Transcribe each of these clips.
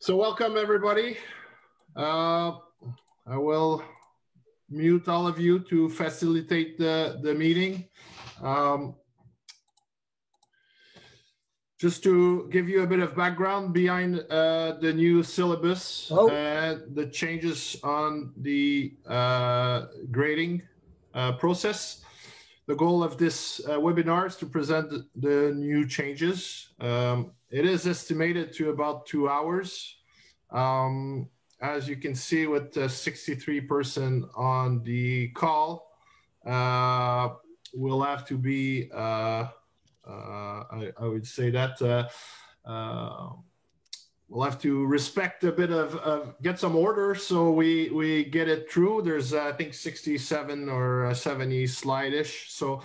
So welcome everybody. I will mute all of you to facilitate the meeting. Just to give you a bit of background behind the new syllabus and the changes on the grading process. The goal of this webinar is to present the new changes. It is estimated to about 2 hours. As you can see with 63 person on the call, we'll have to be, I would say that we'll have to respect a bit of get some order so we get it through. There's I think 67 or 70 slide-ish. So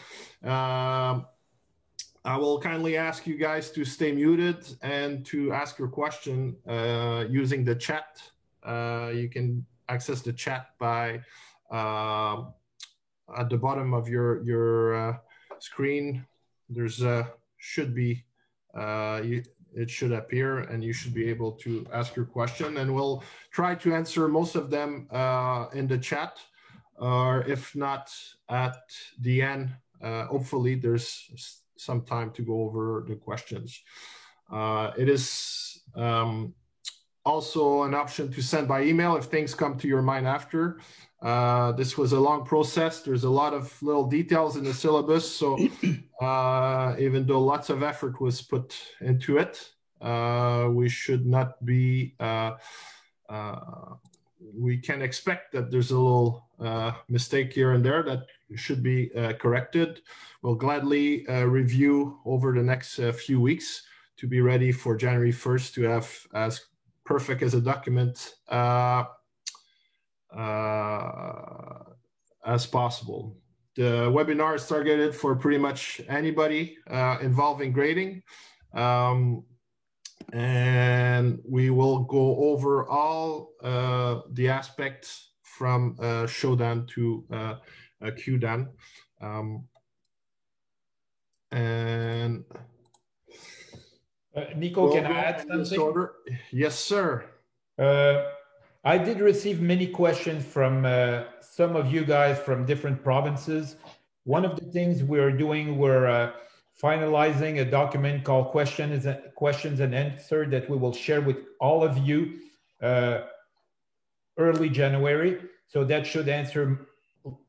I will kindly ask you guys to stay muted and to ask your question using the chat. You can access the chat by at the bottom of your screen. There's should be it should appear, and you should be able to ask your question, and we'll try to answer most of them in the chat, or if not at the end. Hopefully, there's some time to go over the questions. It is also an option to send by email if things come to your mind after. This was a long process. There's a lot of little details in the syllabus. So even though lots of effort was put into it, we should not be, we can expect that there's a little mistake here and there that should be corrected. We'll gladly review over the next few weeks to be ready for January 1st to have as perfect as a document as possible. The webinar is targeted for pretty much anybody involved in grading. And we will go over all the aspects from Shodan to QDAN. And Nico, can I add something? Yes, sir. I did receive many questions from some of you guys from different provinces. One of the things we're doing, we're finalizing a document called questions and answers that we will share with all of you early January. So that should answer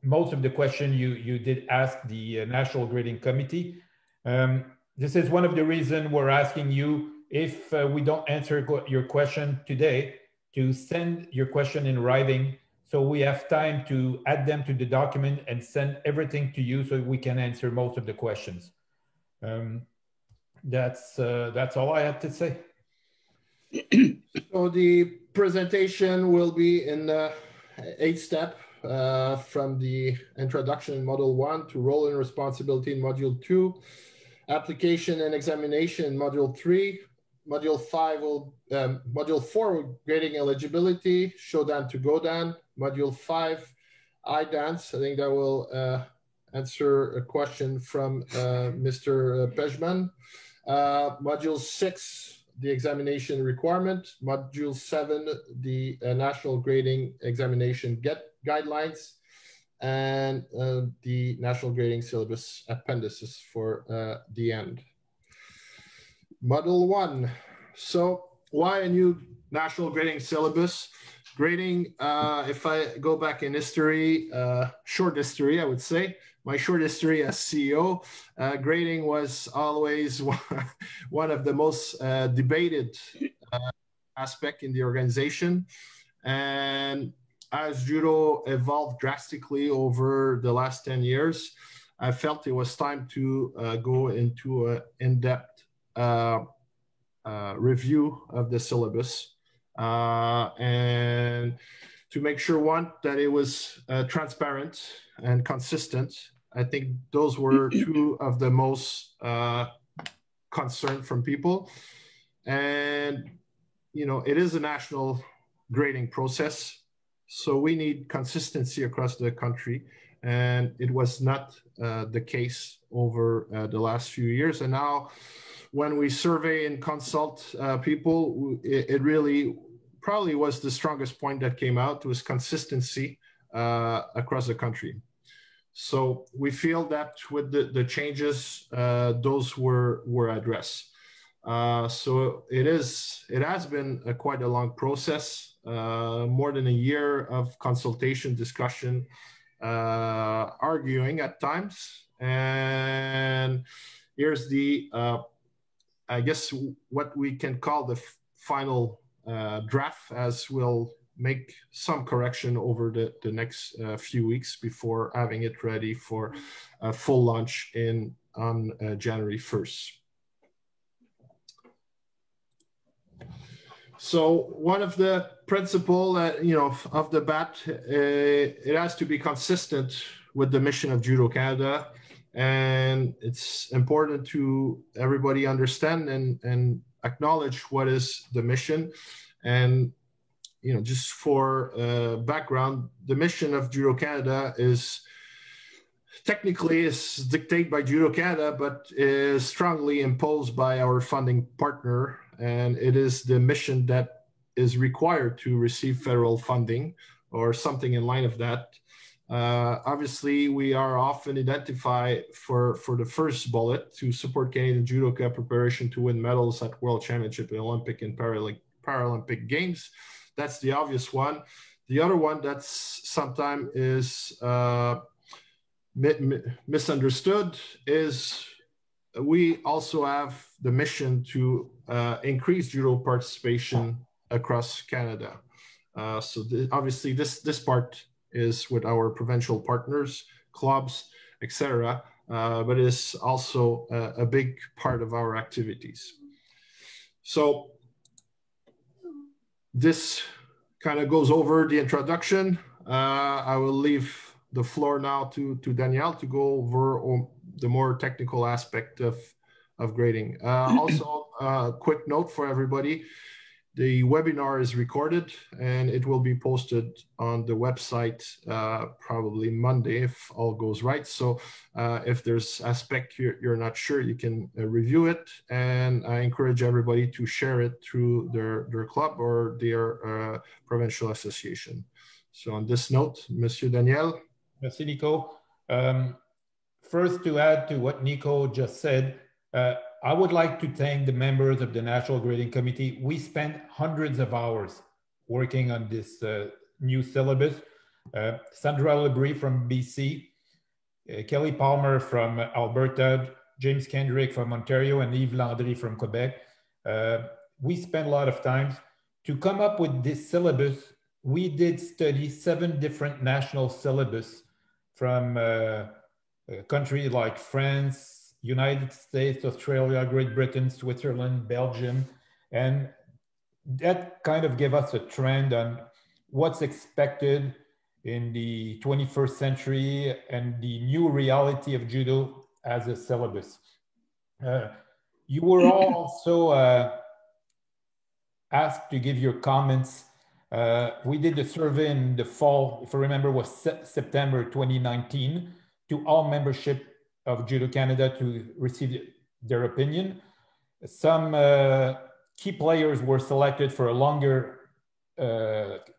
most of the questions you did ask the National Grading Committee. This is one of the reasons we're asking you, if we don't answer your question today, to send your question in writing so we have time to add them to the document and send everything to you so we can answer most of the questions. That's all I have to say. So the presentation will be in 8-step from the introduction in Module 1 to role and responsibility in Module 2, application and examination in Module 3, Module 5 will, Module 4 grading eligibility, Shodan to Godan, Module 5 IDANS. I think that will answer a question from Mr. Pejman. Module 6, the examination requirement. Module 7, the National Grading Examination Guidelines, and the National Grading Syllabus appendices for the end. Module 1. So why a new National Grading Syllabus? Grading, if I go back in history, short history, I would say, my short history as CEO, grading was always one of the most debated aspect in the organization. And as judo evolved drastically over the last 10 years, I felt it was time to go into an in-depth review of the syllabus and to make sure, one, that it was transparent and consistent. I think those were two of the most concern from people. And, you know, it is a national grading process. So we need consistency across the country, and it was not the case over the last few years. And now when we survey and consult people, it really probably was the strongest point that came out was consistency across the country. So we feel that with the changes, those were addressed. So it has been quite a long process, more than a year of consultation, discussion, arguing at times. And here's the, I guess, what we can call the final draft, as we'll make some correction over the next few weeks before having it ready for a full launch on January 1st. So one of the principle of the bat, it has to be consistent with the mission of Judo Canada, and it's important to everybody understand and acknowledge what is the mission. And just for background, the mission of Judo Canada is technically dictated by Judo Canada, but is strongly imposed by our funding partner. And it is the mission that is required to receive federal funding or something in line of that. Obviously, we are often identified for the first bullet to support Canadian judoka preparation to win medals at World Championship, Olympic and Paralympic Games. That's the obvious one. The other one that's sometimes is misunderstood is we also have the mission to increase judo participation across Canada. So obviously this part is with our provincial partners, clubs, etc. But it's also a big part of our activities. So this kind of goes over the introduction. I will leave the floor now to Danielle to go over the more technical aspect of grading. Also, a quick note for everybody. The webinar is recorded and it will be posted on the website probably Monday if all goes right. So if there's aspect you're not sure, you can review it. And I encourage everybody to share it through their club or their provincial association. So on this note, Monsieur Daniel. Merci, Nico. First, to add to what Nico just said, I would like to thank the members of the National Grading Committee. We spent hundreds of hours working on this new syllabus. Sandra Lebris from BC, Kelly Palmer from Alberta, James Kendrick from Ontario, and Yves Landry from Quebec. We spent a lot of time to come up with this syllabus. We did study 7 different national syllabus from countries like France, United States, Australia, Great Britain, Switzerland, Belgium, and that kind of gave us a trend on what's expected in the 21st century and the new reality of judo as a syllabus. You were all also asked to give your comments. We did the survey in the fall, if I remember, was September 2019, to all membership of Judo Canada to receive their opinion. Some key players were selected for a longer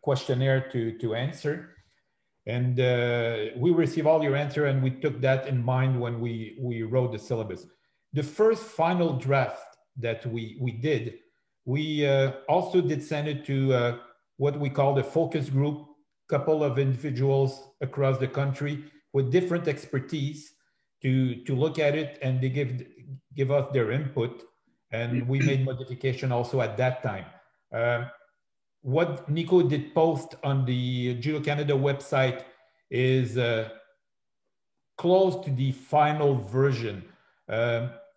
questionnaire to answer. And we received all your answer and we took that in mind when we wrote the syllabus. The first final draft that we did, we also did send it to what we call the focus group, couple of individuals across the country with different expertise to look at it, and they give us their input, and we made modification also at that time. What Nico did post on the Judo Canada website is close to the final version.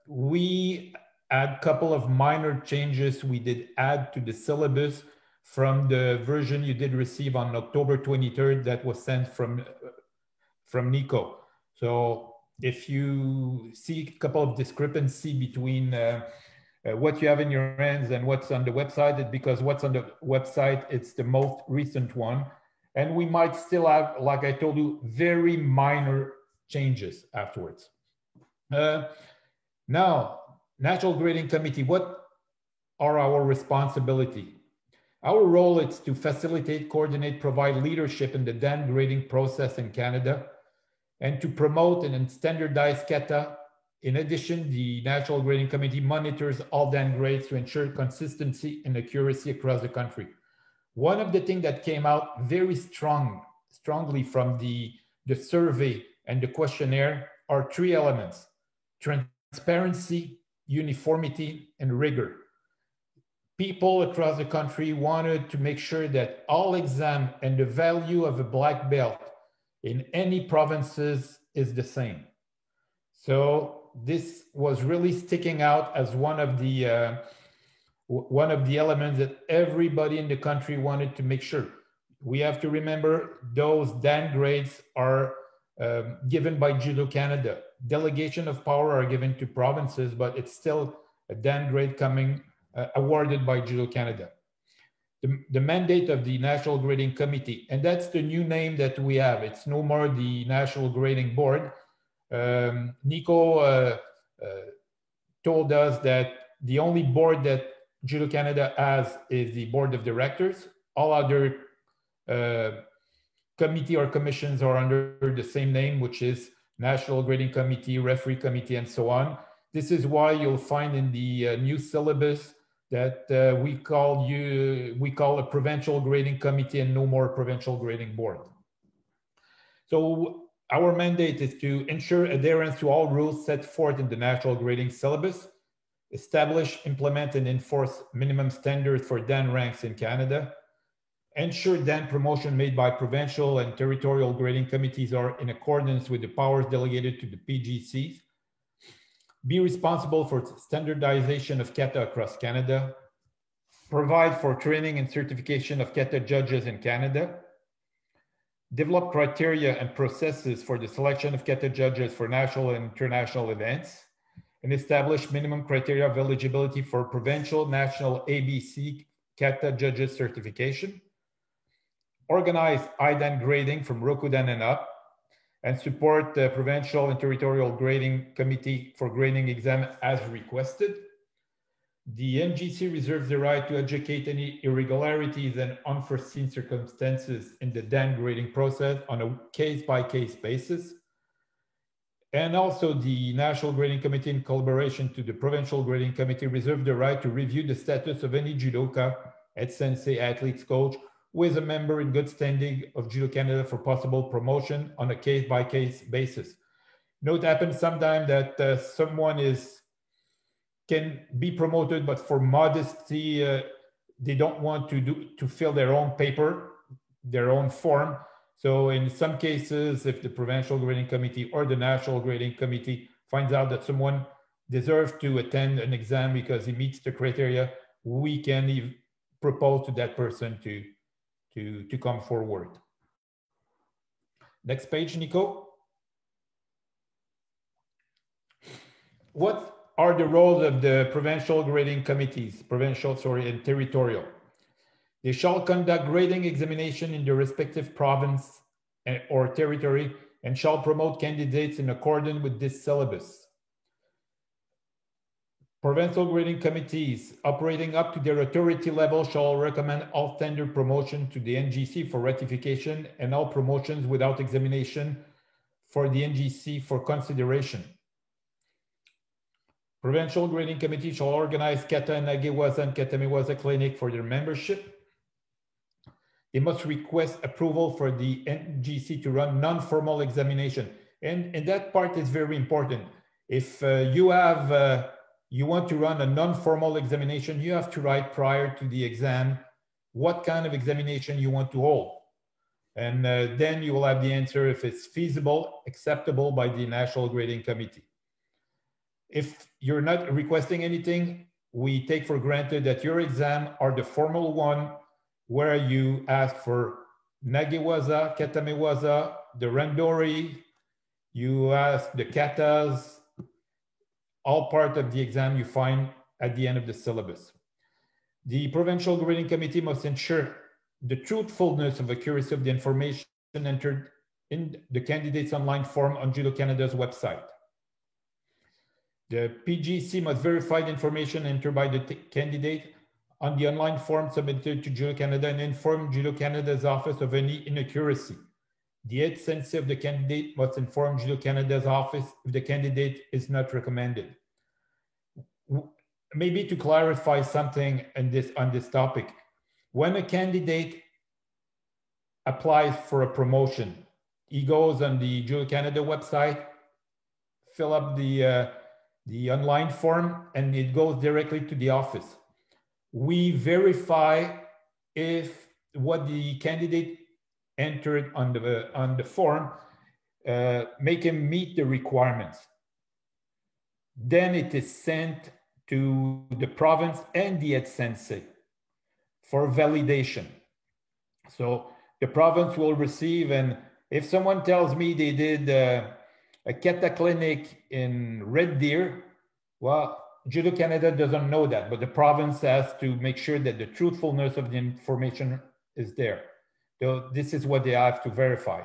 We had a couple of minor changes we did add to the syllabus from the version you did receive on October 23rd that was sent from Nico. So if you see a couple of discrepancy between what you have in your hands and what's on the website, it's because what's on the website, it's the most recent one. And we might still have, like I told you, very minor changes afterwards. Now, National Grading Committee, what are our responsibility? Our role is to facilitate, coordinate, provide leadership in the DAN grading process in Canada, and to promote and standardize CATA. In addition, the National Grading Committee monitors all DAN grades to ensure consistency and accuracy across the country. One of the things that came out very strongly from the survey and the questionnaire are three elements: transparency, uniformity, and rigor. People across the country wanted to make sure that all exam and the value of a black belt in any provinces is the same. So this was really sticking out as one of the elements that everybody in the country wanted to make sure. We have to remember those DAN grades are given by Judo Canada. Delegation of power are given to provinces, but it's still a DAN grade coming awarded by Judo Canada. The mandate of the National Grading Committee, and that's the new name that we have. It's no more the National Grading Board. Nico told us that the only board that Judo Canada has is the board of directors. All other committee or commissions are under the same name, which is National Grading Committee, Referee Committee, and so on. This is why you'll find in the new syllabus that we call a provincial grading committee and no more provincial grading board. So our mandate is to ensure adherence to all rules set forth in the national grading syllabus, establish, implement, and enforce minimum standards for DAN ranks in Canada, ensure DAN promotion made by provincial and territorial grading committees are in accordance with the powers delegated to the PGCs, be responsible for standardization of CATA across Canada, provide for training and certification of CATA judges in Canada, develop criteria and processes for the selection of CATA judges for national and international events, and establish minimum criteria of eligibility for provincial, national, ABC CATA judges certification, organize IDAN grading from Rokudan and up, and support the provincial and territorial grading committee for grading exam as requested. The NGC reserves the right to educate any irregularities and unforeseen circumstances in the DAN grading process on a case-by-case basis. And also the National Grading Committee, in collaboration to the Provincial Grading Committee, reserve the right to review the status of any judoka, sensei, athletes, coach, who is a member in good standing of Judo Canada for possible promotion on a case-by-case basis. Note happens sometimes that someone can be promoted, but for modesty, they don't want to fill their own paper, their own form. So in some cases, if the Provincial Grading Committee or the National Grading Committee finds out that someone deserves to attend an exam because he meets the criteria, we can propose to that person to come forward. Next page, Nico. What are the roles of the provincial grading committees, and territorial? They shall conduct grading examination in the respective province or territory and shall promote candidates in accordance with this syllabus. Provincial grading committees operating up to their authority level shall recommend all standard promotion to the NGC for ratification and all promotions without examination for the NGC for consideration. Provincial grading committee shall organize Kata Nagewaza and Katamewaza clinic for their membership. They must request approval for the NGC to run non-formal examination. And that part is very important. If you want to run a non-formal examination, you have to write prior to the exam what kind of examination you want to hold. And then you will have the answer if it's feasible, acceptable by the National Grading Committee. If you're not requesting anything, we take for granted that your exam are the formal one where you ask for Nagewaza, Katamewaza, the Randori, you ask the katas, all part of the exam you find at the end of the syllabus. The Provincial Grading Committee must ensure the truthfulness of accuracy of the information entered in the candidate's online form on Judo Canada's website. The PGC must verify the information entered by the candidate on the online form submitted to Judo Canada and inform Judo Canada's office of any inaccuracy. The head sensei of the candidate must inform Judo Canada's office if the candidate is not recommended. Maybe to clarify something on this topic, when a candidate applies for a promotion, he goes on the Judo Canada website, fill up the online form, and it goes directly to the office. We verify if what the candidate entered on the form make him meet the requirements. Then it is sent to the province and the head sensei for validation. So the province will receive, and if someone tells me they did a kata clinic in Red Deer, well, Judo Canada doesn't know that, but the province has to make sure that the truthfulness of the information is there. So this is what they have to verify.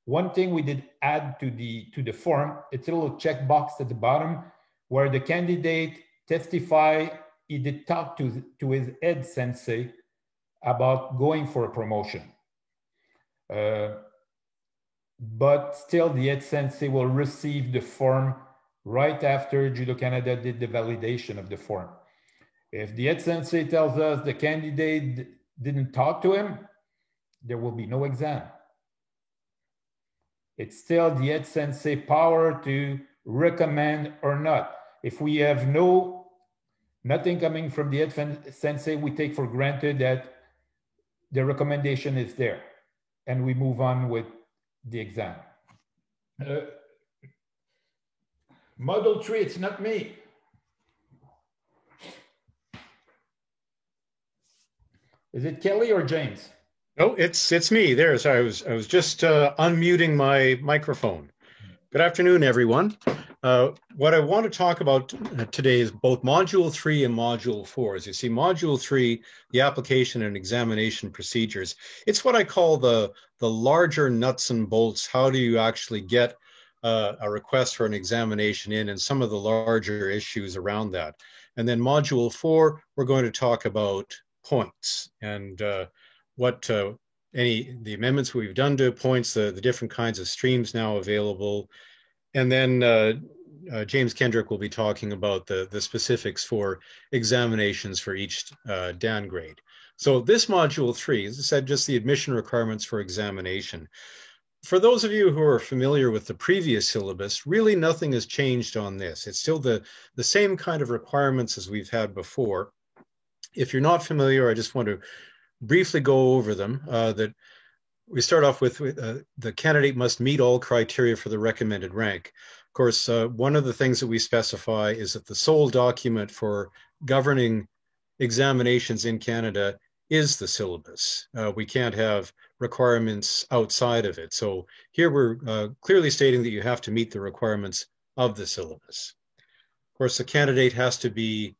One thing we did add to the form, it's a little checkbox at the bottom where the candidate testify he did talk to his head sensei about going for a promotion. But still the head sensei will receive the form right after Judo Canada did the validation of the form. If the head sensei tells us the candidate didn't talk to him, there will be no exam. It's still the head sensei power to recommend or not. If we have nothing coming from the head sensei, we take for granted that the recommendation is there and we move on with the exam. Model 3, it's not me. Is it Kelly or James? No, it's me. There, sorry, I was just unmuting my microphone. Good afternoon, everyone. What I want to talk about today is both Module 3 and Module 4. As you see, Module 3, the application and examination procedures, it's what I call the larger nuts and bolts. How do you actually get a request for an examination in, and some of the larger issues around that. And then Module 4, we're going to talk about points and the amendments we've done to points, the different kinds of streams now available. And then James Kendrick will be talking about the specifics for examinations for each Dan grade. So this Module 3, as I said, just the admission requirements for examination. For those of you who are familiar with the previous syllabus, really nothing has changed on this. It's still the same kind of requirements as we've had before. If you're not familiar, I just want to briefly go over them. That we start off with the candidate must meet all criteria for the recommended rank. Of course, one of the things that we specify is that the sole document for governing examinations in Canada is the syllabus. We can't have requirements outside of it. So here we're clearly stating that you have to meet the requirements of the syllabus. Of course, the candidate has to be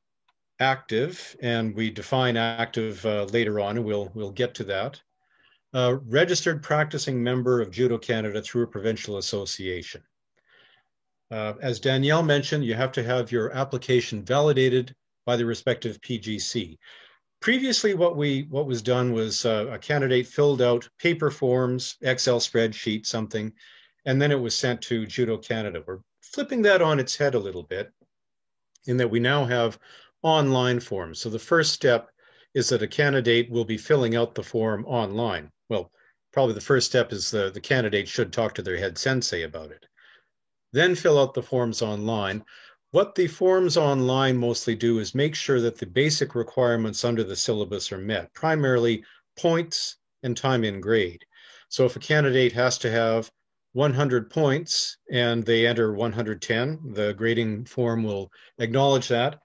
active, and we define active later on, and we'll get to that. Registered practicing member of Judo Canada through a provincial association. As Danielle mentioned, you have to have your application validated by the respective PGC. Previously, what was done was a candidate filled out paper forms, Excel spreadsheet, something, and then it was sent to Judo Canada. We're flipping that on its head a little bit in that we now have online forms. So the first step is that a candidate will be filling out the form online. Well, probably the first step is the candidate should talk to their head sensei about it. Then fill out the forms online. What the forms online mostly do is make sure that the basic requirements under the syllabus are met, primarily points and time in grade. So if a candidate has to have 100 points and they enter 110, the grading form will acknowledge that.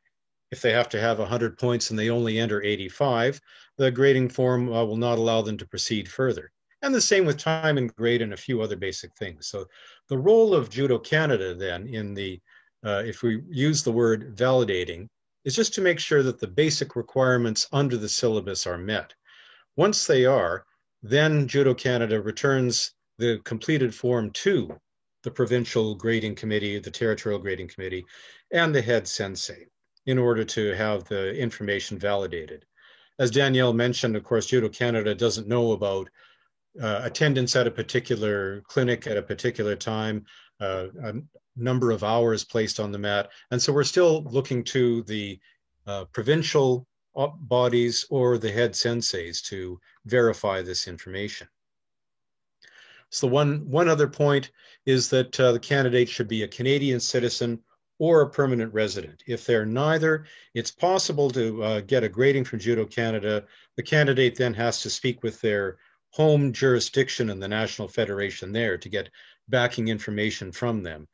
If they have to have 100 points and they only enter 85, the grading form will not allow them to proceed further. And the same with time and grade and a few other basic things. So the role of Judo Canada then in the if we use the word validating, is just to make sure that the basic requirements under the syllabus are met. Once they are, then Judo Canada returns the completed form to the provincial grading committee, the territorial grading committee, and the head sensei in order to have the information validated. As Danielle mentioned, of course, Judo Canada doesn't know about attendance at a particular clinic at a particular time, a number of hours placed on the mat. And so we're still looking to the provincial bodies or the head senseis to verify this information. So one other point is that the candidate should be a Canadian citizen or a permanent resident. If they're neither, it's possible to get a grading from Judo Canada. The candidate then has to speak with their home jurisdiction and the National Federation there to get backing information from them.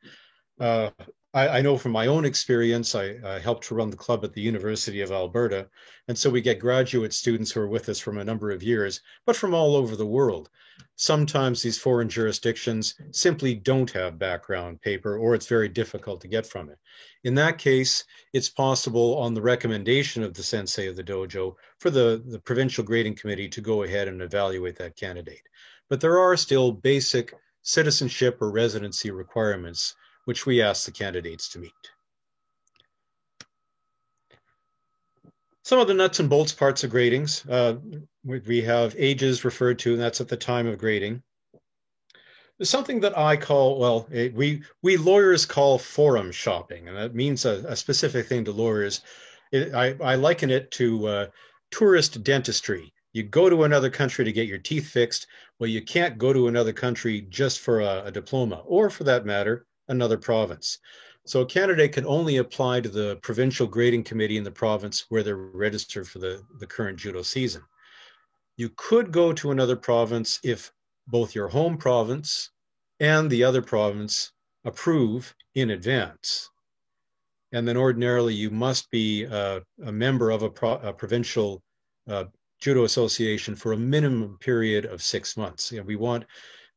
I know from my own experience, I helped to run the club at the University of Alberta. And so we get graduate students who are with us from a number of years, but from all over the world. Sometimes these foreign jurisdictions simply don't have background paper, or it's very difficult to get from it. In that case, it's possible on the recommendation of the sensei of the dojo for the provincial grading committee to go ahead and evaluate that candidate. But there are still basic citizenship or residency requirements which we ask the candidates to meet. Some of the nuts and bolts parts of gradings. We have ages referred to, and that's at the time of grading. There's something that I call, well, we lawyers call forum shopping, and that means a specific thing to lawyers. I liken it to tourist dentistry. You go to another country to get your teeth fixed. Well, you can't go to another country just for a diploma, or for that matter, another province. So a candidate can only apply to the provincial grading committee in the province where they're registered for the current judo season. You could go to another province if both your home province and the other province approve in advance. And then ordinarily you must be a member of a provincial judo association for a minimum period of 6 months. We want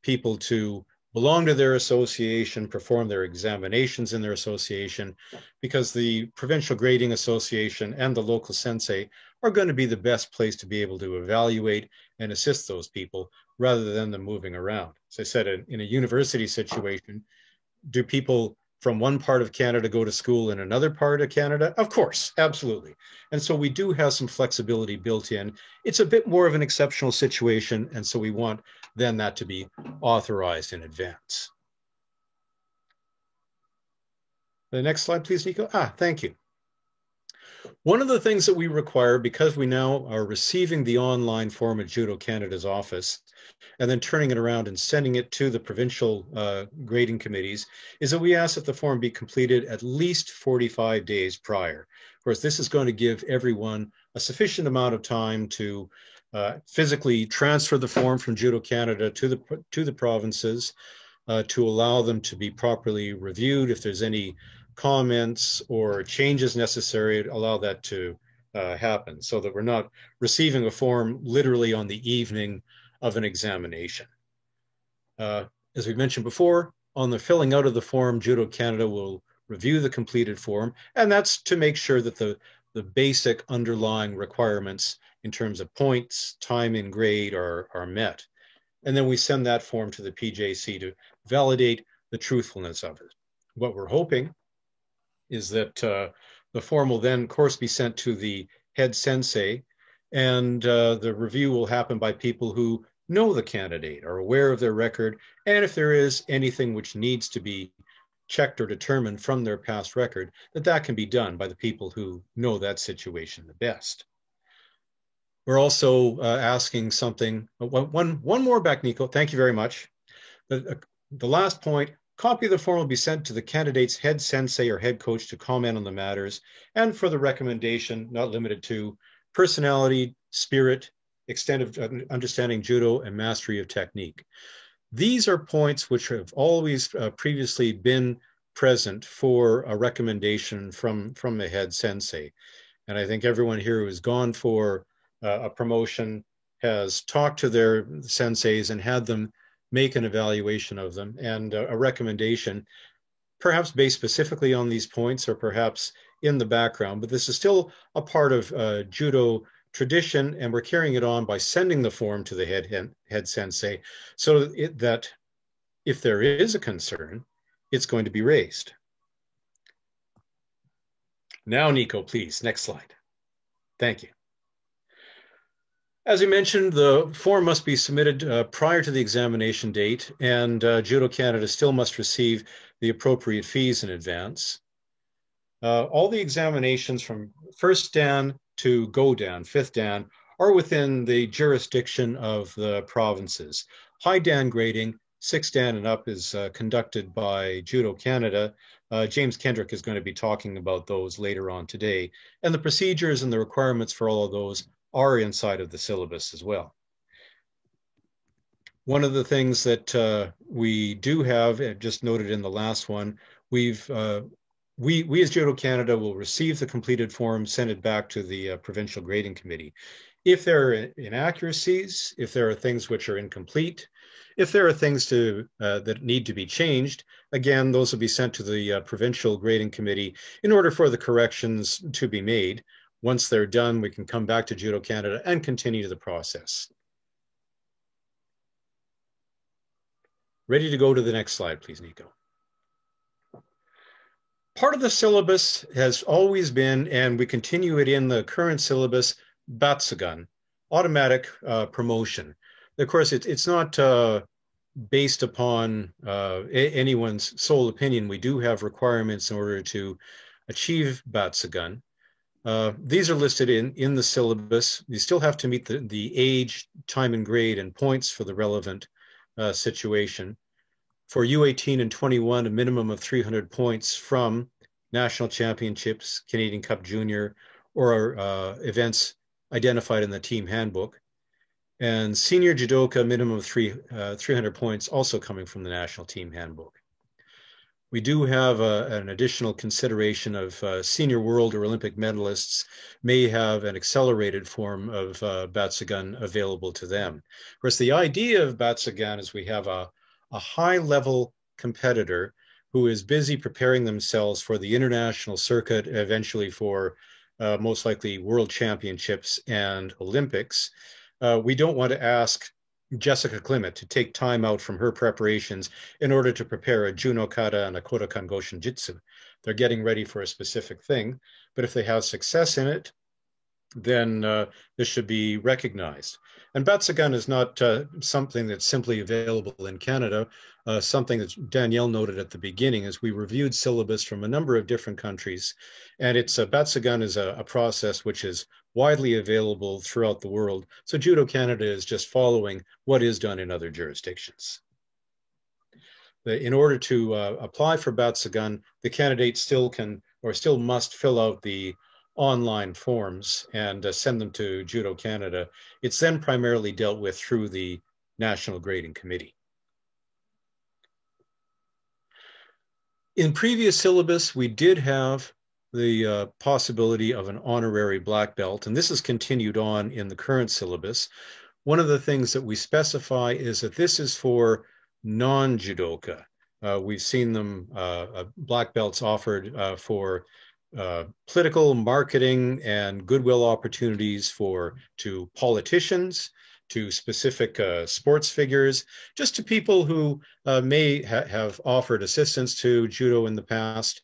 people to belong to their association, perform their examinations in their association, because the Provincial Grading Association and the local sensei are going to be the best place to be able to evaluate and assist those people rather than them moving around. As I said, in a university situation, do people from one part of Canada go to school in another part of Canada? Of course, absolutely. And so we do have some flexibility built in. It's a bit more of an exceptional situation, and so we want then that to be authorized in advance. The next slide, please, Nico. Thank you. One of the things that we require, because we now are receiving the online form at Judo Canada's office and then turning it around and sending it to the provincial grading committees, is that we ask that the form be completed at least 45 days prior. Of course, this is going to give everyone a sufficient amount of time to physically transfer the form from Judo Canada to the provinces, to allow them to be properly reviewed. If there's any comments or changes necessary, allow that to happen, so that we're not receiving a form literally on the evening of an examination. As we mentioned before, on the filling out of the form, Judo Canada will review the completed form, and that's to make sure that the basic underlying requirements in terms of points, time, and grade are met. And then we send that form to the PJC to validate the truthfulness of it. What we're hoping is that the form will then, of course, be sent to the head sensei, and the review will happen by people who know the candidate, are aware of their record, and if there is anything which needs to be checked or determined from their past record, that can be done by the people who know that situation the best. We're also asking something, one more back, Nico, thank you very much. The last point, copy of the form will be sent to the candidate's head sensei or head coach to comment on the matters, and for the recommendation, not limited to personality, spirit, extent of understanding judo, and mastery of technique. These are points which have always previously been present for a recommendation from the head sensei. And I think everyone here who has gone for a promotion has talked to their senseis and had them make an evaluation of them and a recommendation, perhaps based specifically on these points or perhaps in the background, but this is still a part of judo tradition, and we're carrying it on by sending the form to the head sensei so that if there is a concern, it's going to be raised. Now, Nico, please, next slide. Thank you. As we mentioned, the form must be submitted prior to the examination date, and Judo Canada still must receive the appropriate fees in advance. All the examinations from first Dan to Go Dan, fifth Dan, are within the jurisdiction of the provinces. High Dan grading, sixth Dan and up, is conducted by Judo Canada. James Kendrick is going to be talking about those later on today. And the procedures and the requirements for all of those are inside of the syllabus as well. One of the things that we do have, just noted in the last one, we as Judo Canada will receive the completed form, send it back to the Provincial Grading Committee. If there are inaccuracies, if there are things which are incomplete, if there are things that need to be changed, again, those will be sent to the Provincial Grading Committee in order for the corrections to be made. Once they're done, we can come back to Judo Canada and continue the process. Ready to go to the next slide, please, Nico. Part of the syllabus has always been, and we continue it in the current syllabus, Batsugan, automatic promotion. Of course, it's not based upon anyone's sole opinion. We do have requirements in order to achieve Batsugan. These are listed in the syllabus. You still have to meet the age, time and grade, and points for the relevant situation. For U18 and 21, a minimum of 300 points from national championships, Canadian Cup Junior, or events identified in the team handbook. And senior judoka, minimum of 300 points, also coming from the national team handbook. We do have an additional consideration of senior world or Olympic medalists may have an accelerated form of Batsugan available to them. Of course, the idea of Batsugan is we have a high-level competitor who is busy preparing themselves for the international circuit, eventually for most likely world championships and Olympics. We don't want to ask Jessica Clement to take time out from her preparations in order to prepare a Junokata and a Kodokan Goshin Jitsu. They're getting ready for a specific thing, but if they have success in it, then this should be recognized. And Batsugan is not something that's simply available in Canada. Something that Danielle noted at the beginning is we reviewed syllabus from a number of different countries, and Batsugan is a process which is widely available throughout the world. So Judo Canada is just following what is done in other jurisdictions. In order to apply for Batsugan, the candidate still must fill out the online forms and send them to Judo Canada. It's then primarily dealt with through the National Grading Committee. In previous syllabus, we did have the possibility of an honorary black belt, and this is continued on in the current syllabus. One of the things that we specify is that this is for non-judoka. We've seen them, black belts offered for political, marketing, and goodwill opportunities to politicians, to specific sports figures, just to people who may have offered assistance to judo in the past.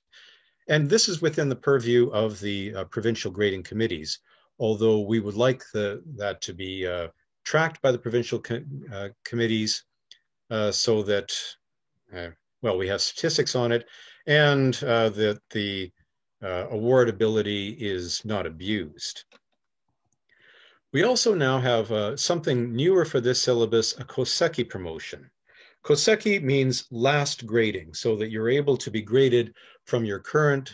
And this is within the purview of the provincial grading committees, although we would like that to be tracked by the provincial committees so that, well, we have statistics on it, and that the awardability is not abused. We also now have something newer for this syllabus, a Koseki promotion. Koseki means last grading, so that you're able to be graded from your current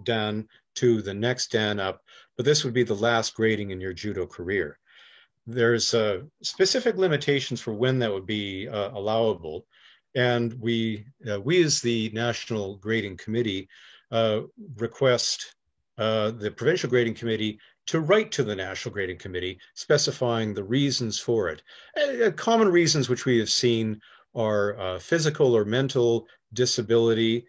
Dan to the next Dan up, but this would be the last grading in your judo career. There's specific limitations for when that would be allowable, and we as the National Grading Committee request the Provincial Grading Committee to write to the National Grading Committee specifying the reasons for it. Common reasons which we have seen are physical or mental disability,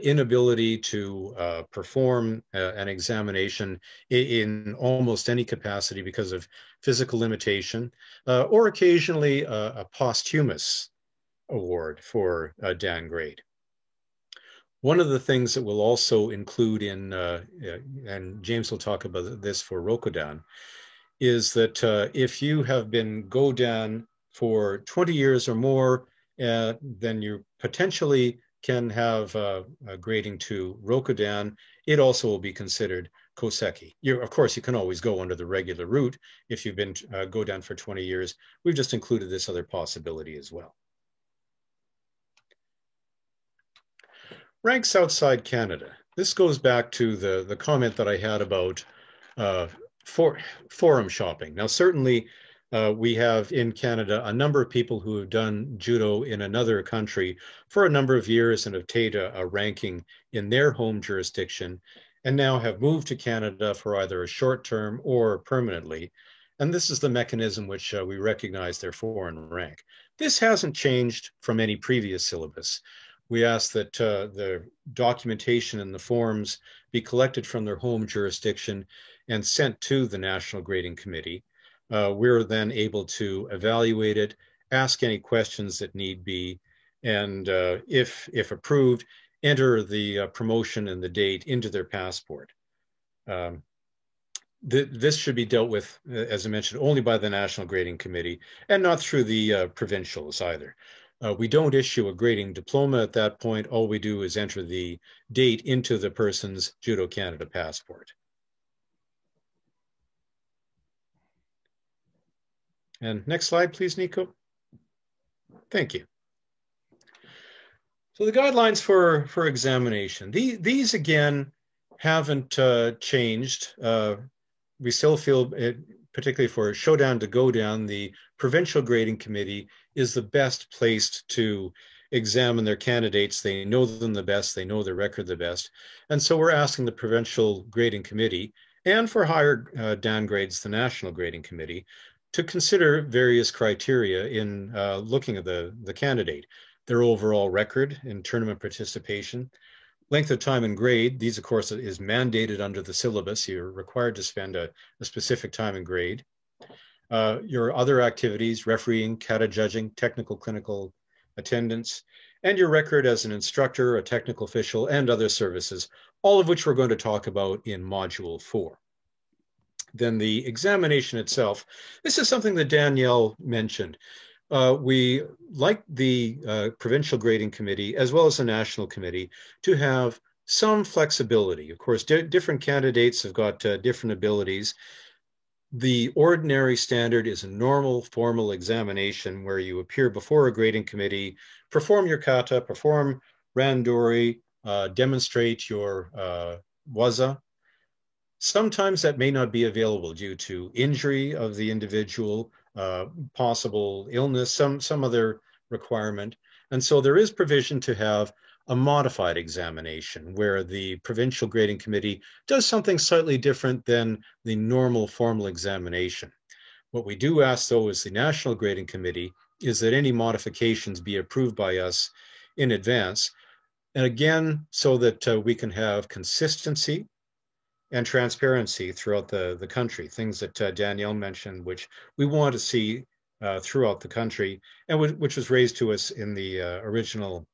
inability to perform an examination in almost any capacity because of physical limitation, or occasionally a posthumous award for a downgrade. One of the things that we'll also include in, and James will talk about this for Rokodan, is that if you have been Godan for 20 years or more, then you potentially can have a grading to Rokodan. It also will be considered Koseki. Of course, you can always go under the regular route if you've been Godan for 20 years. We've just included this other possibility as well. Ranks outside Canada. This goes back to the comment that I had about forum shopping. Now, certainly we have in Canada a number of people who have done judo in another country for a number of years and have attained a ranking in their home jurisdiction and now have moved to Canada for either a short term or permanently. And this is the mechanism which we recognize their foreign rank. This hasn't changed from any previous syllabus. We ask that the documentation and the forms be collected from their home jurisdiction and sent to the National Grading Committee. We're then able to evaluate it, ask any questions that need be, and if approved, enter the promotion and the date into their passport. This should be dealt with, as I mentioned, only by the National Grading Committee and not through the provincials either. We don't issue a grading diploma at that point. All we do is enter the date into the person's Judo Canada passport. And next slide, please, Nico. Thank you. So the guidelines for examination, these again haven't changed. We still feel, particularly for Shodan to Godan, the Provincial Grading Committee is the best placed to examine their candidates. They know them the best, they know their record the best. And so we're asking the Provincial Grading Committee, and for higher downgrades, the National Grading Committee, to consider various criteria in looking at the candidate. Their overall record in tournament participation, length of time and grade. These, of course, is mandated under the syllabus. You're required to spend a specific time and grade. Your other activities, refereeing, kata judging, technical clinical attendance, and your record as an instructor, a technical official, and other services, all of which we're going to talk about in Module 4. Then the examination itself, this is something that Danielle mentioned. We like the Provincial Grading Committee, as well as the National Committee, to have some flexibility. Of course, different candidates have got different abilities. The ordinary standard is a normal formal examination where you appear before a grading committee, perform your kata, perform randori, demonstrate your waza. Sometimes that may not be available due to injury of the individual, possible illness, some other requirement. And so there is provision to have a modified examination where the Provincial Grading Committee does something slightly different than the normal formal examination. What we do ask, though, as the National Grading Committee is that any modifications be approved by us in advance. And again, so that we can have consistency and transparency throughout the country, things that Danielle mentioned, which we want to see throughout the country, and which was raised to us in the original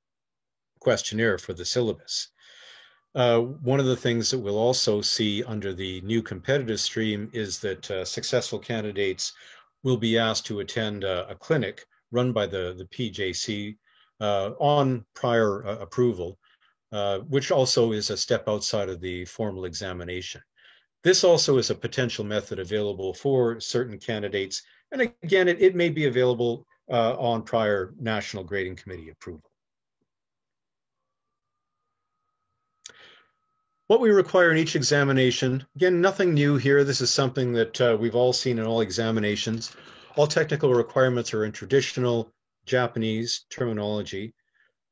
questionnaire for the syllabus. One of the things that we'll also see under the new competitive stream is that successful candidates will be asked to attend a clinic run by the PJC on prior approval, which also is a step outside of the formal examination. This also is a potential method available for certain candidates. And again, it may be available on prior National Grading Committee approval. What we require in each examination, again, nothing new here. This is something that we've all seen in all examinations. All technical requirements are in traditional Japanese terminology.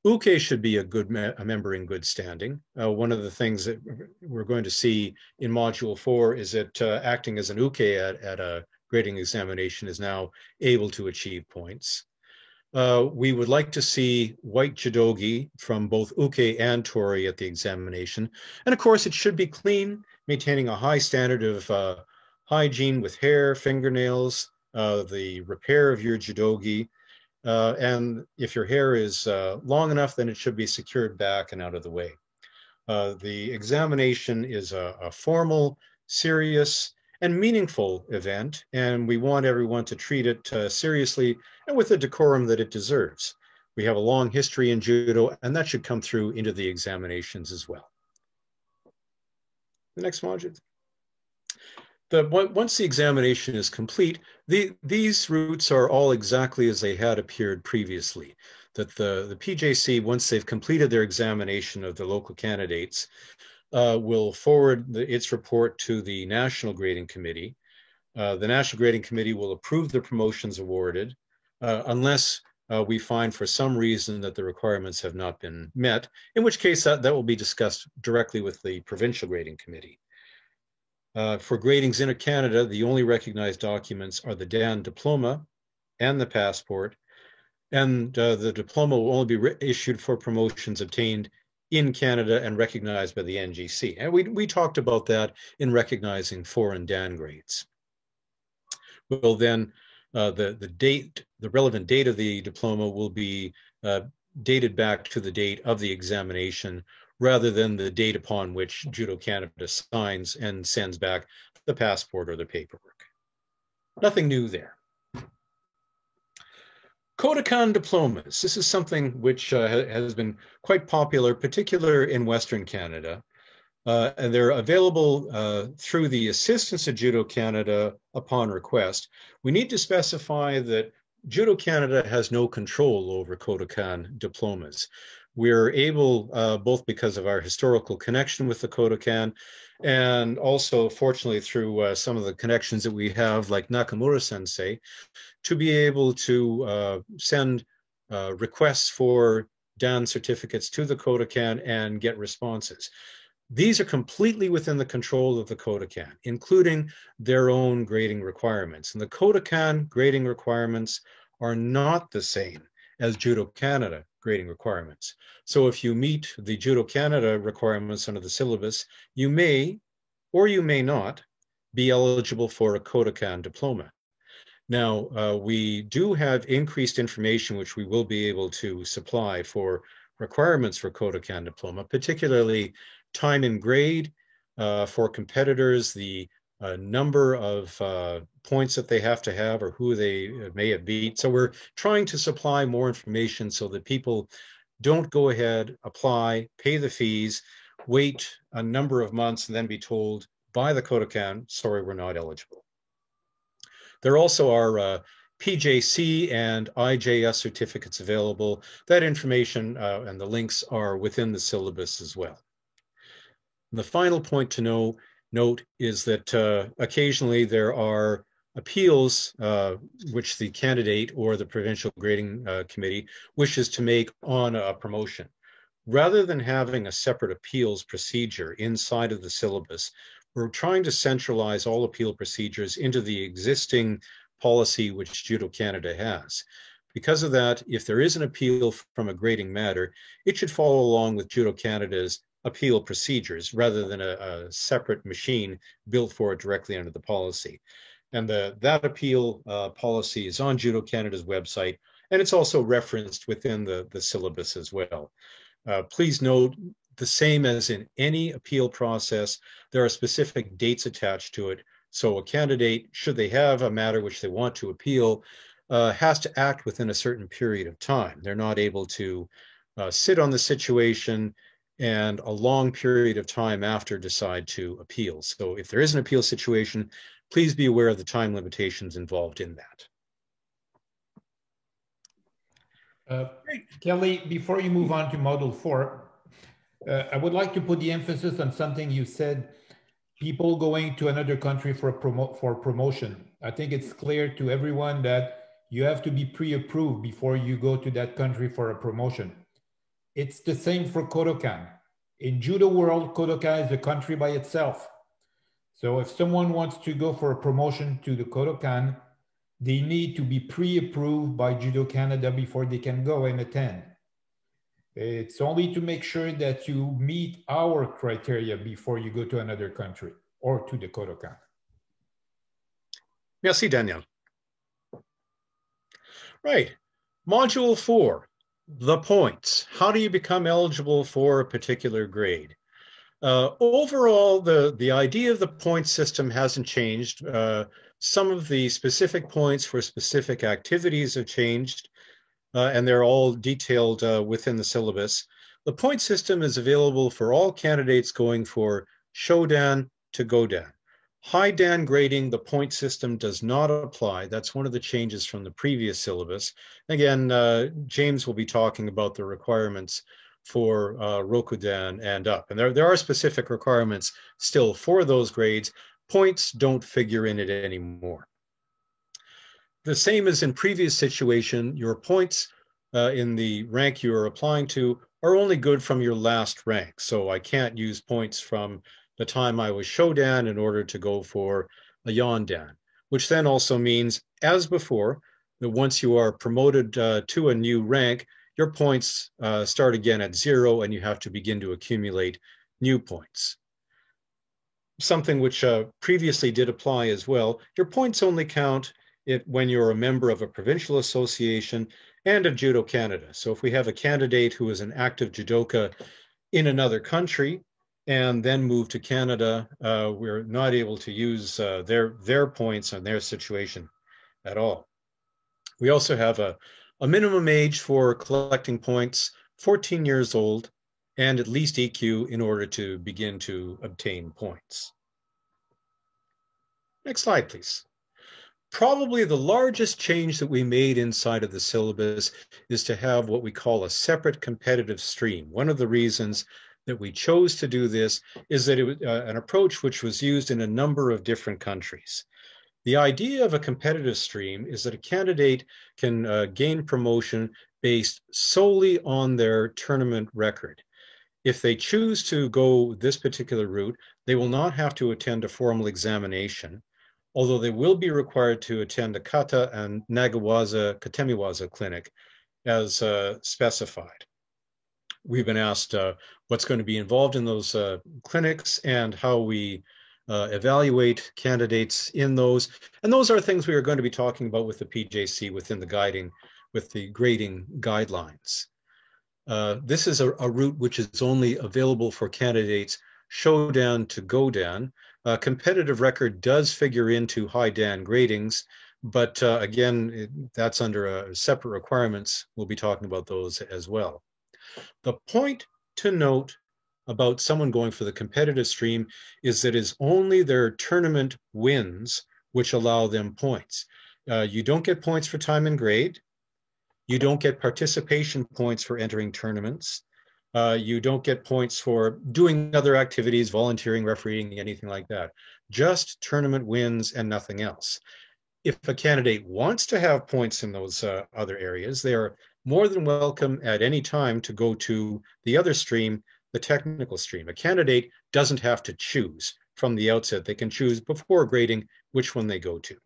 Uke should be a member in good standing. One of the things that we're going to see in Module 4 is that acting as an uke at a grading examination is now able to achieve points. we would like to see white judogi from both uke and tori at the examination. And of course, it should be clean, maintaining a high standard of hygiene with hair, fingernails, the repair of your judogi. And if your hair is long enough, then it should be secured back and out of the way. The examination is a formal, serious, and meaningful event, and we want everyone to treat it seriously and with the decorum that it deserves. We have a long history in judo, and that should come through into the examinations as well. The next module. Once the examination is complete, these routes are all exactly as they had appeared previously. That the PJC, once they've completed their examination of the local candidates, will forward its report to the National Grading Committee. The National Grading Committee will approve the promotions awarded unless we find for some reason that the requirements have not been met, in which case that will be discussed directly with the Provincial Grading Committee. For gradings in Canada, the only recognized documents are the DAN diploma and the passport, and the diploma will only be issued for promotions obtained in Canada and recognized by the NGC. And we talked about that in recognizing foreign DAN grades. Well, then the relevant date of the diploma will be dated back to the date of the examination, rather than the date upon which Judo Canada signs and sends back the passport or the paperwork. Nothing new there. Kodokan diplomas. This is something which has been quite popular, particularly in Western Canada. And they're available through the Assistance of Judo Canada upon request. We need to specify that Judo Canada has no control over Kodokan diplomas. We're able, both because of our historical connection with the Kodokan, and also, fortunately, through some of the connections that we have, like Nakamura Sensei, to be able to send requests for DAN certificates to the Kodokan and get responses. These are completely within the control of the Kodokan, including their own grading requirements. And the Kodokan grading requirements are not the same as Judo Canada grading requirements. So if you meet the Judo Canada requirements under the syllabus, you may or you may not be eligible for a Kodokan diploma. Now, we do have increased information which we will be able to supply for requirements for Kodokan diploma, particularly time in grade for competitors, the number of points that they have to have or who they may have beat. So we're trying to supply more information so that people don't go ahead, apply, pay the fees, wait a number of months, and then be told by the Kodokan, sorry, we're not eligible. There also are PJC and IJS certificates available. That information and the links are within the syllabus as well. And the final point to note is that occasionally there are appeals which the candidate or the provincial grading committee wishes to make on a promotion. Rather than having a separate appeals procedure inside of the syllabus, we're trying to centralize all appeal procedures into the existing policy which Judo Canada has. Because of that, if there is an appeal from a grading matter, it should follow along with Judo Canada's appeal procedures rather than a separate machine built for it directly under the policy. And that appeal policy is on Judo Canada's website, and it's also referenced within the syllabus as well. Please note, the same as in any appeal process, there are specific dates attached to it. So a candidate, should they have a matter which they want to appeal, has to act within a certain period of time. They're not able to sit on the situation and a long period of time after decide to appeal. So if there is an appeal situation, please be aware of the time limitations involved in that. Kelly, before you move on to Module 4, I would like to put the emphasis on something you said, people going to another country for promotion. I think it's clear to everyone that you have to be pre-approved before you go to that country for a promotion. It's the same for Kodokan. In Judo world, Kodokan is a country by itself. So if someone wants to go for a promotion to the Kodokan, they need to be pre-approved by Judo Canada before they can go and attend. It's only to make sure that you meet our criteria before you go to another country or to the Kodokan. Merci, Daniel. Right. Module 4, the points. How do you become eligible for a particular grade? Overall, the idea of the point system hasn't changed. Some of the specific points for specific activities have changed, and they're all detailed within the syllabus. The point system is available for all candidates going for Shodan to Godan. High Dan grading, the point system does not apply. That's one of the changes from the previous syllabus. Again, James will be talking about the requirements for Rokudan and up. And there are specific requirements still for those grades. Points don't figure in it anymore. The same as in previous situation, your points in the rank you are applying to are only good from your last rank. So I can't use points from the time I was Shodan in order to go for a Yondan, which then also means, as before, that once you are promoted to a new rank, your points start again at 0 and you have to begin to accumulate new points. Something which previously did apply as well, your points only count when you're a member of a provincial association and of Judo Canada. So if we have a candidate who is an active judoka in another country and then move to Canada, we're not able to use their points on their situation at all. We also have a minimum age for collecting points, 14 years old, and at least EQ in order to begin to obtain points. Next slide, please. Probably the largest change that we made inside of the syllabus is to have what we call a separate competitive stream. One of the reasons that we chose to do this is that it was an approach which was used in a number of different countries. The idea of a competitive stream is that a candidate can gain promotion based solely on their tournament record. If they choose to go this particular route, they will not have to attend a formal examination, although they will be required to attend a kata and nagawaza katemiwaza clinic as specified. We've been asked what's going to be involved in those clinics and how we evaluate candidates in those. And those are things we are going to be talking about with the PJC within the grading guidelines. This is a route which is only available for candidates Shodan to Godan. Competitive record does figure into high Dan gradings, but again, that's under separate requirements. We'll be talking about those as well. The point to note about someone going for the competitive stream is that it's only their tournament wins which allow them points. You don't get points for time and grade. You don't get participation points for entering tournaments. You don't get points for doing other activities, volunteering, refereeing, anything like that. Just tournament wins and nothing else. If a candidate wants to have points in those other areas, they are more than welcome at any time to go to the other stream, the technical stream. A candidate doesn't have to choose from the outset. They can choose before grading which one they go to.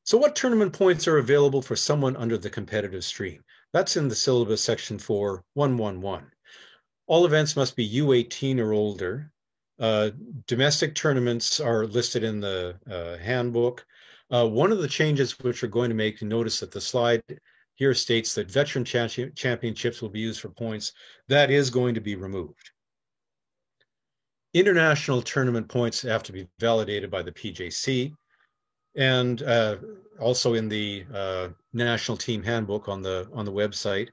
So what tournament points are available for someone under the competitive stream? That's in the syllabus section 4.111. All events must be U18 or older. Domestic tournaments are listed in the handbook. One of the changes which we're going to make, notice that the slide here states that veteran championships will be used for points. That is going to be removed. International tournament points have to be validated by the PJC. And also in the national team handbook on the website.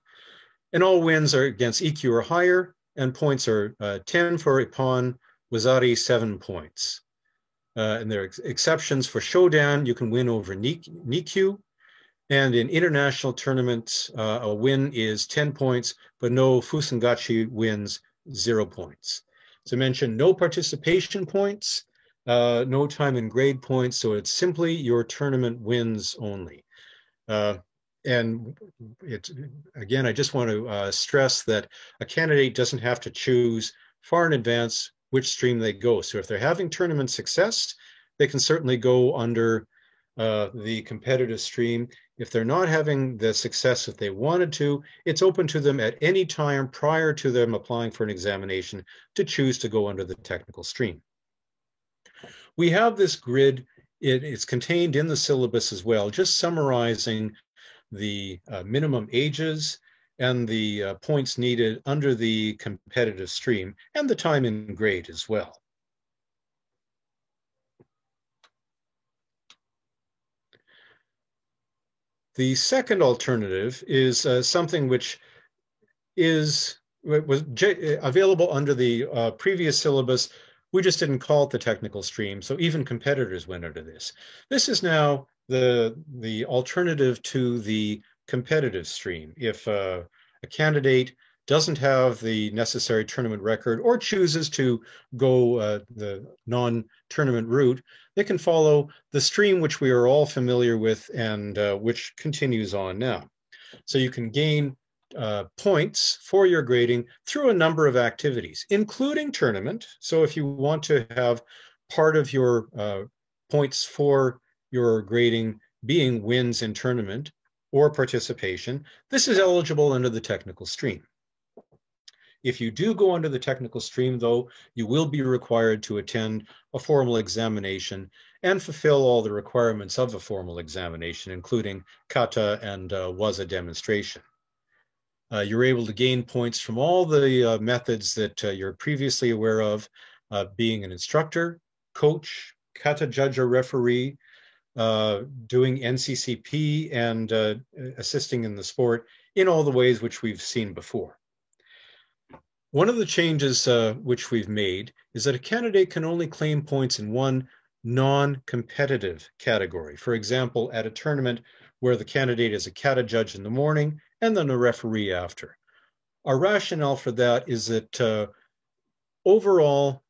And all wins are against EQ or higher, and points are 10 for Ippon, Wazari 7 points. And there are exceptions for Shodan, you can win over Nikyu. And in international tournaments, a win is 10 points, but no Fusangachi wins 0 points. So I mentioned no participation points, no time and grade points, so it's simply your tournament wins only. And again, I just want to stress that a candidate doesn't have to choose far in advance which stream they go. So if they're having tournament success, they can certainly go under the competitive stream. If they're not having the success that they wanted to, it's open to them at any time prior to them applying for an examination to choose to go under the technical stream. We have this grid. It's contained in the syllabus as well, just summarizing the minimum ages and the points needed under the competitive stream and the time in grade as well. The second alternative is something which was available under the previous syllabus. We just didn't call it the technical stream, so even competitors went under this. This is now the alternative to the competitive stream. If a candidate doesn't have the necessary tournament record or chooses to go the non-tournament route, they can follow the stream which we are all familiar with and which continues on now. So you can gain points for your grading through a number of activities, including tournament. So if you want to have part of your points for your grading being wins in tournament or participation, this is eligible under the technical stream. If you do go under the technical stream, though, you will be required to attend a formal examination and fulfill all the requirements of a formal examination, including kata and waza demonstration. You're able to gain points from all the methods that you're previously aware of, being an instructor, coach, kata judge or referee, doing NCCP and assisting in the sport in all the ways which we've seen before. One of the changes which we've made is that a candidate can only claim points in one non-competitive category. For example, at a tournament where the candidate is a kata judge in the morning and then a referee after. Our rationale for that is that overall,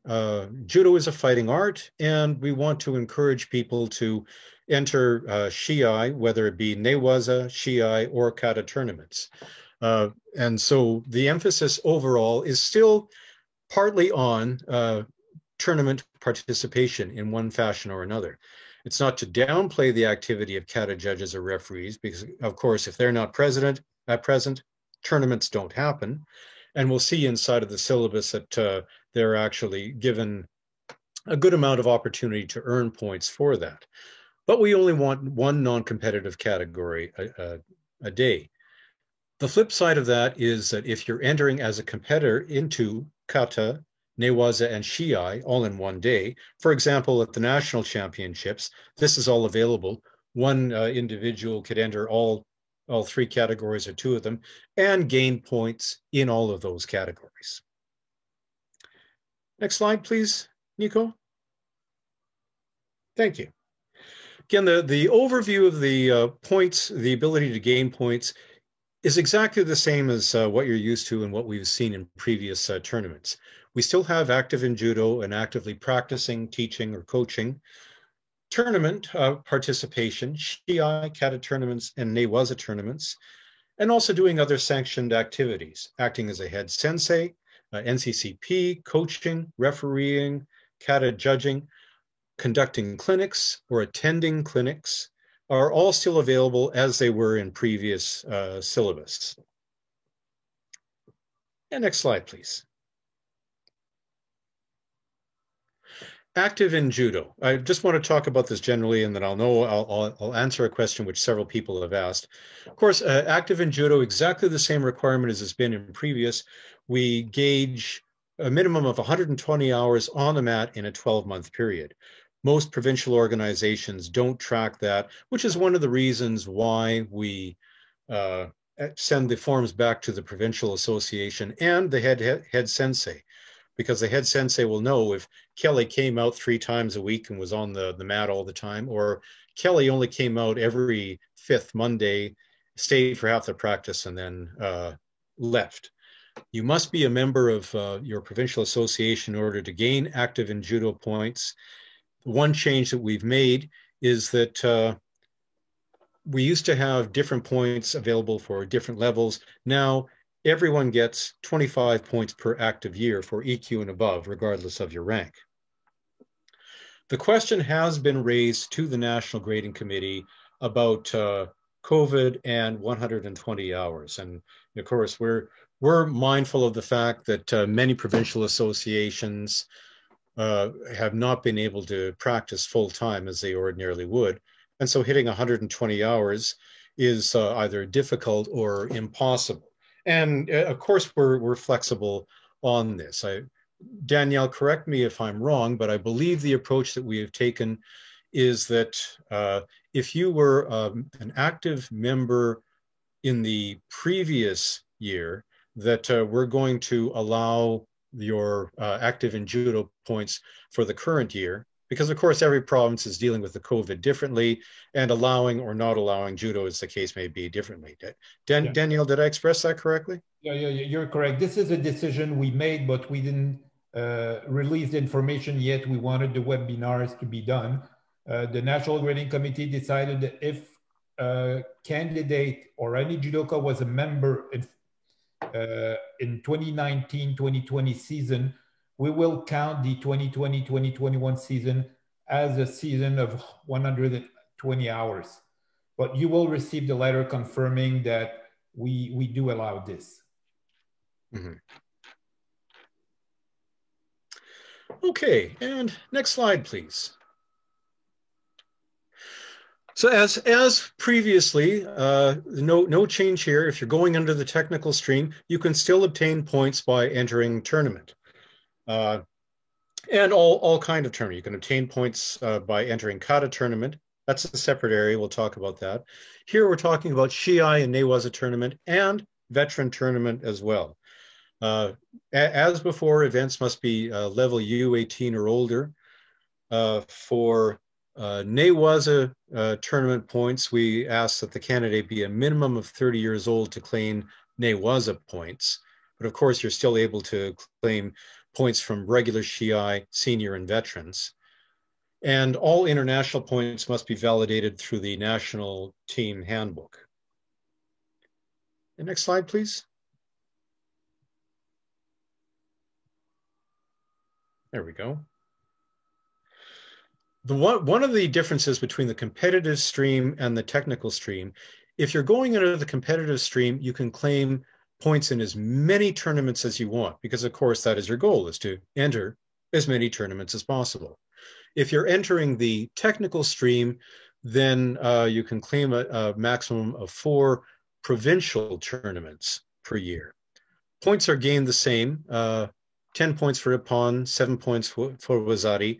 judo is a fighting art, and we want to encourage people to enter shiai, whether it be newaza, shiai, or kata tournaments. And so the emphasis overall is still partly on tournament participation in one fashion or another. It's not to downplay the activity of kata judges or referees, because of course, if they're not present, tournaments don't happen. And we'll see inside of the syllabus that they're actually given a good amount of opportunity to earn points for that. But we only want one non-competitive category a day. The flip side of that is that if you're entering as a competitor into kata, newaza, and shiai all in one day, for example, at the national championships, this is all available. One individual could enter all three categories or two of them and gain points in all of those categories. Next slide, please, Nico. Thank you. Again, the overview of the points, the ability to gain points, is exactly the same as what you're used to and what we've seen in previous tournaments. We still have active in judo and actively practicing, teaching, or coaching. Tournament participation, shiai, kata tournaments, and newaza tournaments, and also doing other sanctioned activities, acting as a head sensei, NCCP, coaching, refereeing, kata judging, conducting clinics or attending clinics, are all still available as they were in previous syllabus. And next slide, please. Active in judo. I just want to talk about this generally, and then I'll answer a question which several people have asked. Of course, active in judo, exactly the same requirement as has been in previous. We gauge a minimum of 120 hours on the mat in a 12-month period. Most provincial organizations don't track that, which is one of the reasons why we send the forms back to the provincial association and the head sensei, because the head sensei will know if Kelly came out 3 times a week and was on the mat all the time, or Kelly only came out every 5th Monday, stayed for half the practice, and then left. You must be a member of your provincial association in order to gain active in judo points. One change that we've made is that we used to have different points available for different levels. Now, everyone gets 25 points per active year for EQ and above, regardless of your rank. The question has been raised to the National Grading Committee about COVID and 120 hours. And of course, we're mindful of the fact that many provincial associations have not been able to practice full time as they ordinarily would. And so hitting 120 hours is either difficult or impossible. And of course, we're flexible on this. Danielle, correct me if I'm wrong, but I believe the approach that we have taken is that if you were an active member in the previous year, that we're going to allow your active in judo points for the current year, because of course every province is dealing with the COVID differently, and allowing or not allowing judo, as the case may be, differently. Danielle, did I express that correctly? Yeah, you're correct. This is a decision we made, but we didn't release the information yet. We wanted the webinars to be done. The National Grading Committee decided that if a candidate or any judoka was a member in 2019-2020 season, we will count the 2020-2021 season as a season of 120 hours. But you will receive the letter confirming that we do allow this. Mm-hmm. Okay, and next slide, please. So as previously, no change here. If you're going under the technical stream, you can still obtain points by entering tournament. And all kind of tournament. You can obtain points by entering kata tournament. That's a separate area. We'll talk about that. Here we're talking about Shiai and Newaza tournament and veteran tournament as well. As before, events must be level U18 or older. For Newaza tournament points, we ask that the candidate be a minimum of 30 years old to claim Newaza points. But of course, you're still able to claim points from regular Shiai, senior, and veterans. And all international points must be validated through the National Team Handbook. The next slide, please. There we go. One of the differences between the competitive stream and the technical stream, if you're going into the competitive stream, you can claim points in as many tournaments as you want, because of course that is your goal, is to enter as many tournaments as possible. If you're entering the technical stream, then you can claim a maximum of 4 provincial tournaments per year. Points are gained the same, 10 points for Ippon, 7 points for Wazari,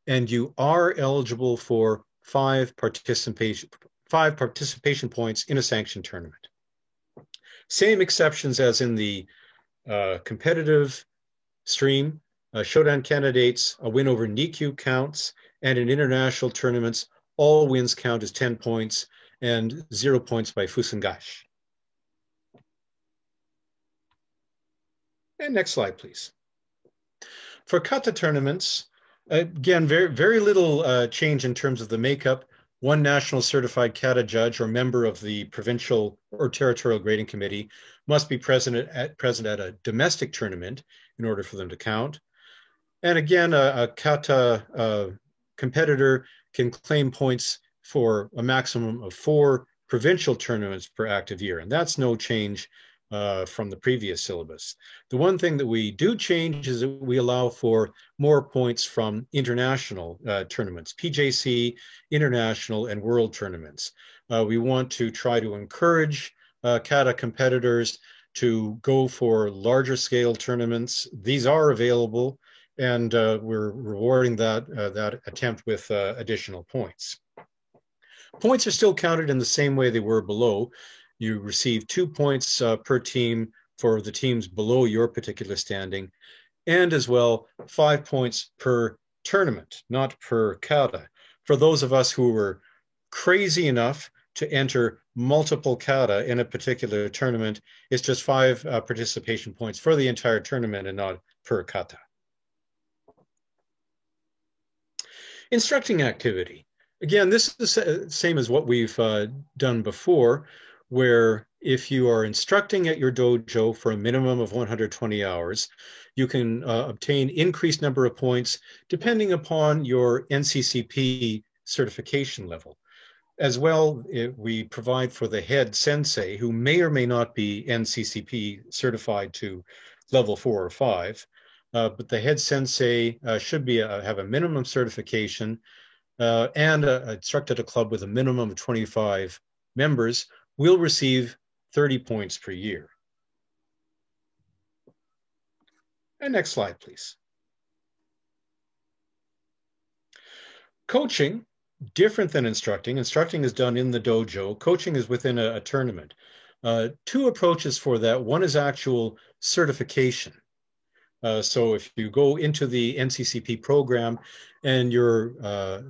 and you are eligible for 5 participation points in a sanctioned tournament. Same exceptions as in the competitive stream. Shodan candidates, a win over Nikyu counts, and in international tournaments, all wins count as 10 points and 0 points by Fusangashi. And next slide, please. For kata tournaments, again, very little change in terms of the makeup. 1 national certified kata judge or member of the provincial or territorial grading committee must be present at a domestic tournament in order for them to count. And again, a kata competitor can claim points for a maximum of 4 provincial tournaments per active year. And that's no change from the previous syllabus. The one thing that we do change is that we allow for more points from international tournaments, PJC, international, and world tournaments. We want to try to encourage kata competitors to go for larger scale tournaments. These are available, and we're rewarding that attempt with additional points. Points are still counted in the same way they were below. You receive 2 points per team for the teams below your particular standing, and as well 5 points per tournament, not per kata. For those of us who were crazy enough to enter multiple kata in a particular tournament, it's just 5 participation points for the entire tournament and not per kata. Instructing activity. Again, this is the same as what we've done before, where If you are instructing at your dojo for a minimum of 120 hours, you can obtain increased number of points depending upon your NCCP certification level. As well, we provide for the head sensei, who may or may not be NCCP certified to level 4 or 5, but the head sensei should be have a minimum certification and instruct at a club with a minimum of 25 members will receive 30 points per year. And next slide, please. Coaching, different than instructing. Instructing is done in the dojo. Coaching is within a tournament. Two approaches for that. One is actual certification. So if you go into the NCCP program and you're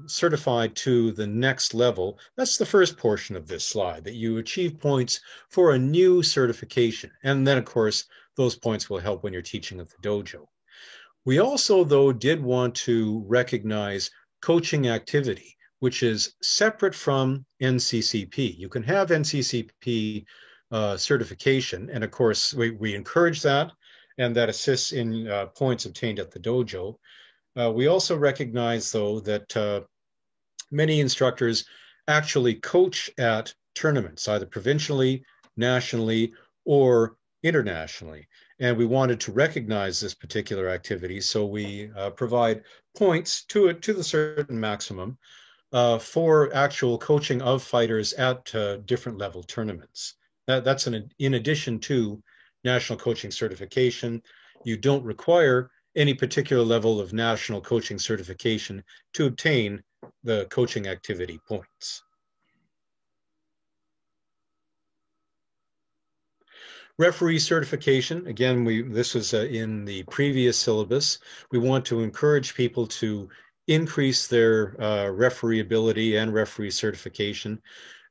certified to the next level, that's the first portion of this slide, that you achieve points for a new certification. And then, of course, those points will help when you're teaching at the dojo. We also, though, did want to recognize coaching activity, which is separate from NCCP. You can have NCCP certification, and of course, we encourage that, and that assists in points obtained at the dojo. We also recognize, though, that many instructors actually coach at tournaments, either provincially, nationally, or internationally. And we wanted to recognize this particular activity, so we provide points to the certain maximum for actual coaching of fighters at different level tournaments. That's in addition to national coaching certification. You don't require any particular level of national coaching certification to obtain the coaching activity points. Referee certification, again, this was in the previous syllabus. We want to encourage people to increase their referee ability and referee certification.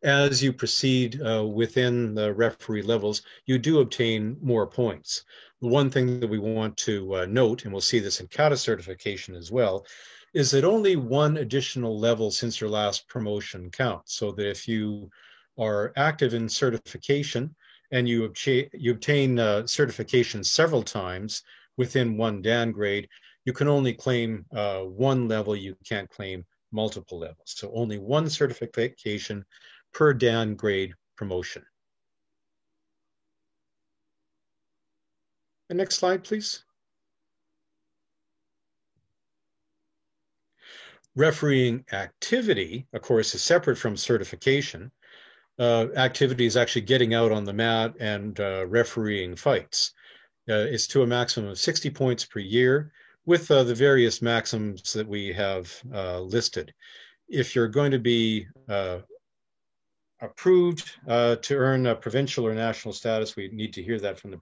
As you proceed within the referee levels, you do obtain more points. The one thing that we want to note, and we'll see this in kata certification as well, is that only one additional level since your last promotion counts. So that if you are active in certification and you obtain certification several times within one Dan grade, you can only claim one level. You can't claim multiple levels. So only one certification per Dan grade promotion. The next slide, please. Refereeing activity, of course, is separate from certification. Activity is actually getting out on the mat and refereeing fights. It's to a maximum of 60 points per year with the various maxims that we have listed. If you're going to be approved to earn a provincial or national status, we need to hear that from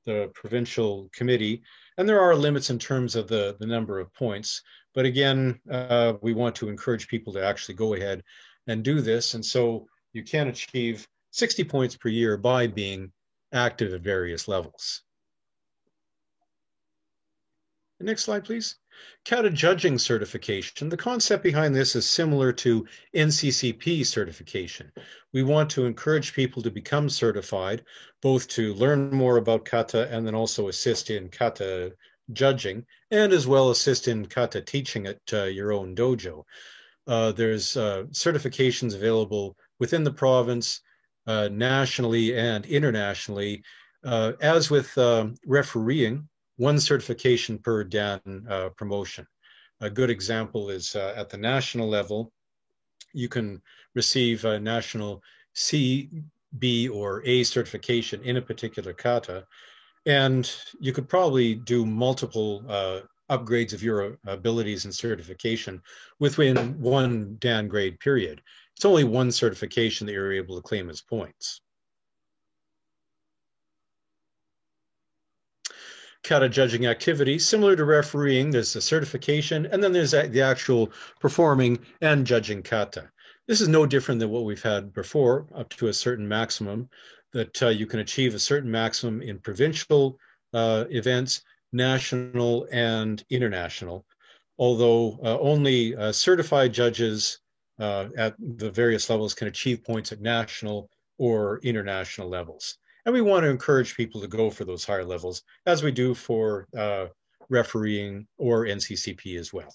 the provincial committee. And there are limits in terms of the number of points. But again, we want to encourage people to actually go ahead and do this. And so you can achieve 60 points per year by being active at various levels. The next slide, please. Kata judging certification. The concept behind this is similar to NCCP certification. We want to encourage people to become certified, both to learn more about kata and then also assist in kata judging, and as well assist in kata teaching at your own dojo. There's certifications available within the province, nationally and internationally. As with refereeing, one certification per Dan promotion. A good example is at the national level, you can receive a national C, B, or A certification in a particular kata, and you could probably do multiple upgrades of your abilities and certification within one Dan grade period. It's only one certification that you're able to claim as points. Kata judging activity, similar to refereeing, there's the certification, and then there's the actual performing and judging kata. This is no different than what we've had before, up to a certain maximum, that you can achieve a certain maximum in provincial events, national and international, although only certified judges at the various levels can achieve points at national or international levels. And we want to encourage people to go for those higher levels, as we do for refereeing or NCCP as well.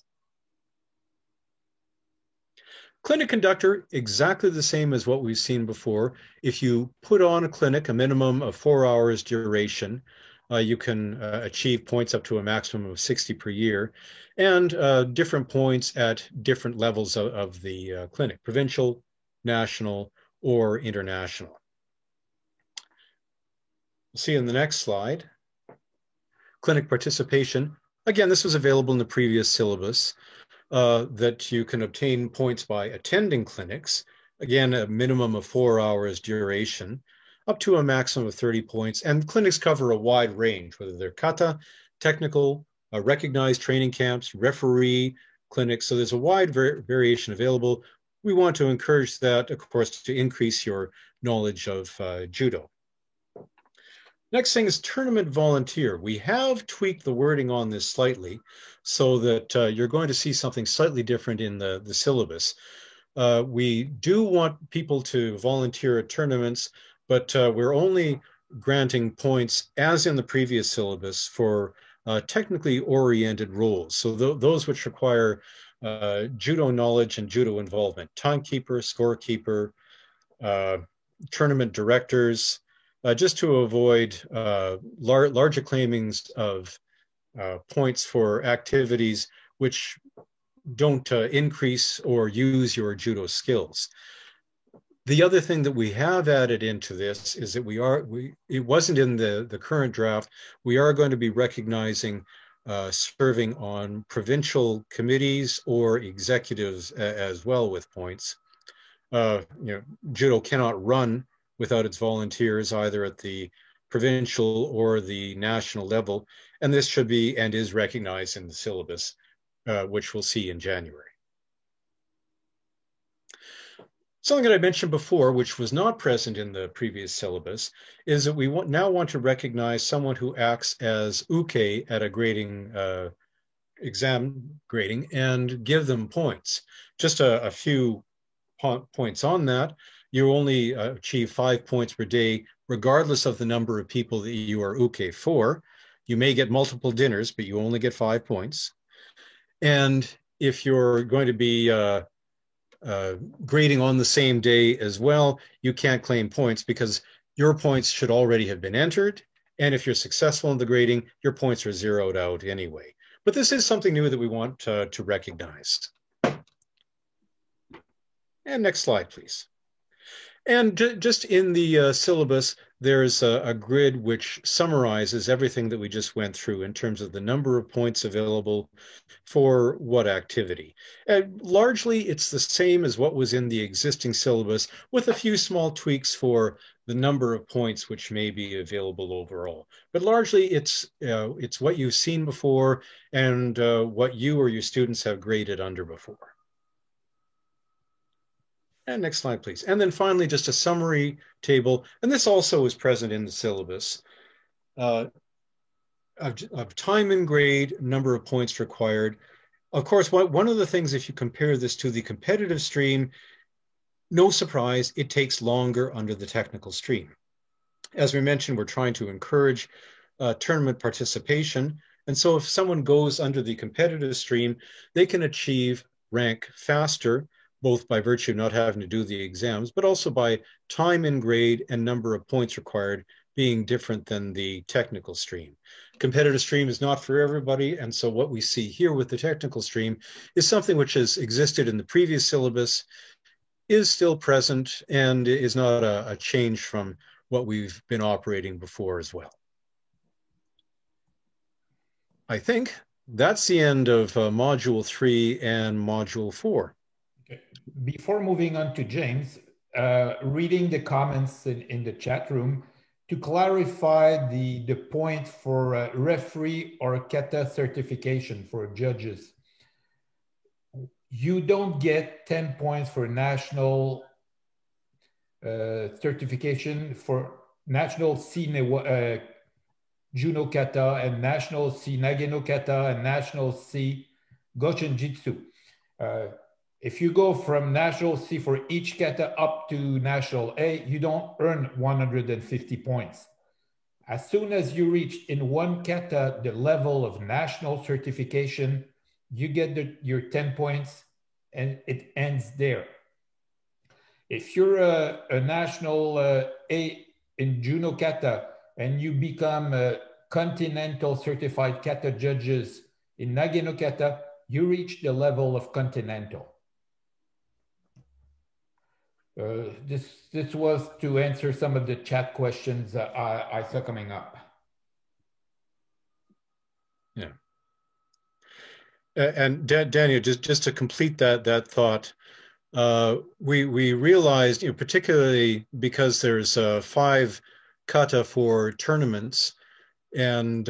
Clinic conductor, exactly the same as what we've seen before. If you put on a clinic, a minimum of 4 hours duration, you can achieve points up to a maximum of 60 per year, and different points at different levels of the clinic, provincial, national, or international. We'll see in the next slide. Clinic participation. Again, this was available in the previous syllabus, that you can obtain points by attending clinics. Again, a minimum of 4 hours duration, up to a maximum of 30 points. And clinics cover a wide range, whether they're kata, technical, recognized training camps, referee clinics. So there's a wide variation available. We want to encourage that, of course, to increase your knowledge of judo. Next thing is tournament volunteer. We have tweaked the wording on this slightly so that you're going to see something slightly different in the syllabus. We do want people to volunteer at tournaments, but we're only granting points, as in the previous syllabus, for technically oriented roles. So those which require judo knowledge and judo involvement: timekeeper, scorekeeper, tournament directors, just to avoid larger claimings of points for activities which don't increase or use your judo skills. The other thing that we have added into this is that it wasn't in the current draft. We are going to be recognizing serving on provincial committees or executives as well with points. Judo cannot run without its volunteers, either at the provincial or the national level. And this should be and is recognized in the syllabus, which we'll see in January. Something that I mentioned before, which was not present in the previous syllabus, is that we now want to recognize someone who acts as uke at a grading exam grading and give them points. Just a few points on that. You only achieve 5 points per day, regardless of the number of people that you are uke for. You may get multiple dinners, but you only get 5 points. And if you're going to be grading on the same day as well, you can't claim points because your points should already have been entered. And if you're successful in the grading, your points are zeroed out anyway. But this is something new that we want to recognize. And next slide, please. And just in the syllabus, there's a grid which summarizes everything that we just went through in terms of the number of points available for what activity. And largely, it's the same as what was in the existing syllabus, with a few small tweaks for the number of points which may be available overall. But largely, it's what you've seen before and what you or your students have graded under before. And next slide, please. And then finally, just a summary table. And this also is present in the syllabus of time and grade, number of points required. Of course, one of the things, if you compare this to the competitive stream, no surprise, it takes longer under the technical stream. As we mentioned, we're trying to encourage tournament participation. And so if someone goes under the competitive stream, they can achieve rank faster, both by virtue of not having to do the exams, but also by time and grade and number of points required being different than the technical stream. Competitive stream is not for everybody, and so what we see here with the technical stream is something which has existed in the previous syllabus, is still present, and is not a change from what we've been operating before as well. I think that's the end of Module 3 and Module 4. Okay. Before moving on to James, reading the comments in the chat room, to clarify the point for referee or kata certification for judges, you don't get 10 points for national certification for national C Juno Kata and national C Nage no Kata and national C Goshin Jitsu. If you go from National C for each kata up to National A, you don't earn 150 points. As soon as you reach in one kata the level of national certification, you get your 10 points and it ends there. If you're a national A in Juno kata and you become a continental certified kata judges in Nagano kata, you reach the level of continental. This was to answer some of the chat questions I saw coming up. Yeah. And Daniel, just to complete that thought, we realized, particularly because there's 5 kata for tournaments and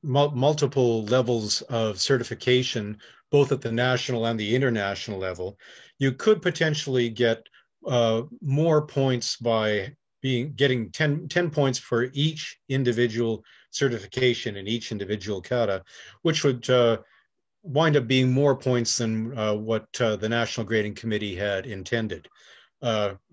multiple levels of certification, both at the national and the international level, you could potentially get more points by getting 10 points for each individual certification in each individual kata, which would wind up being more points than what the National Grading Committee had intended.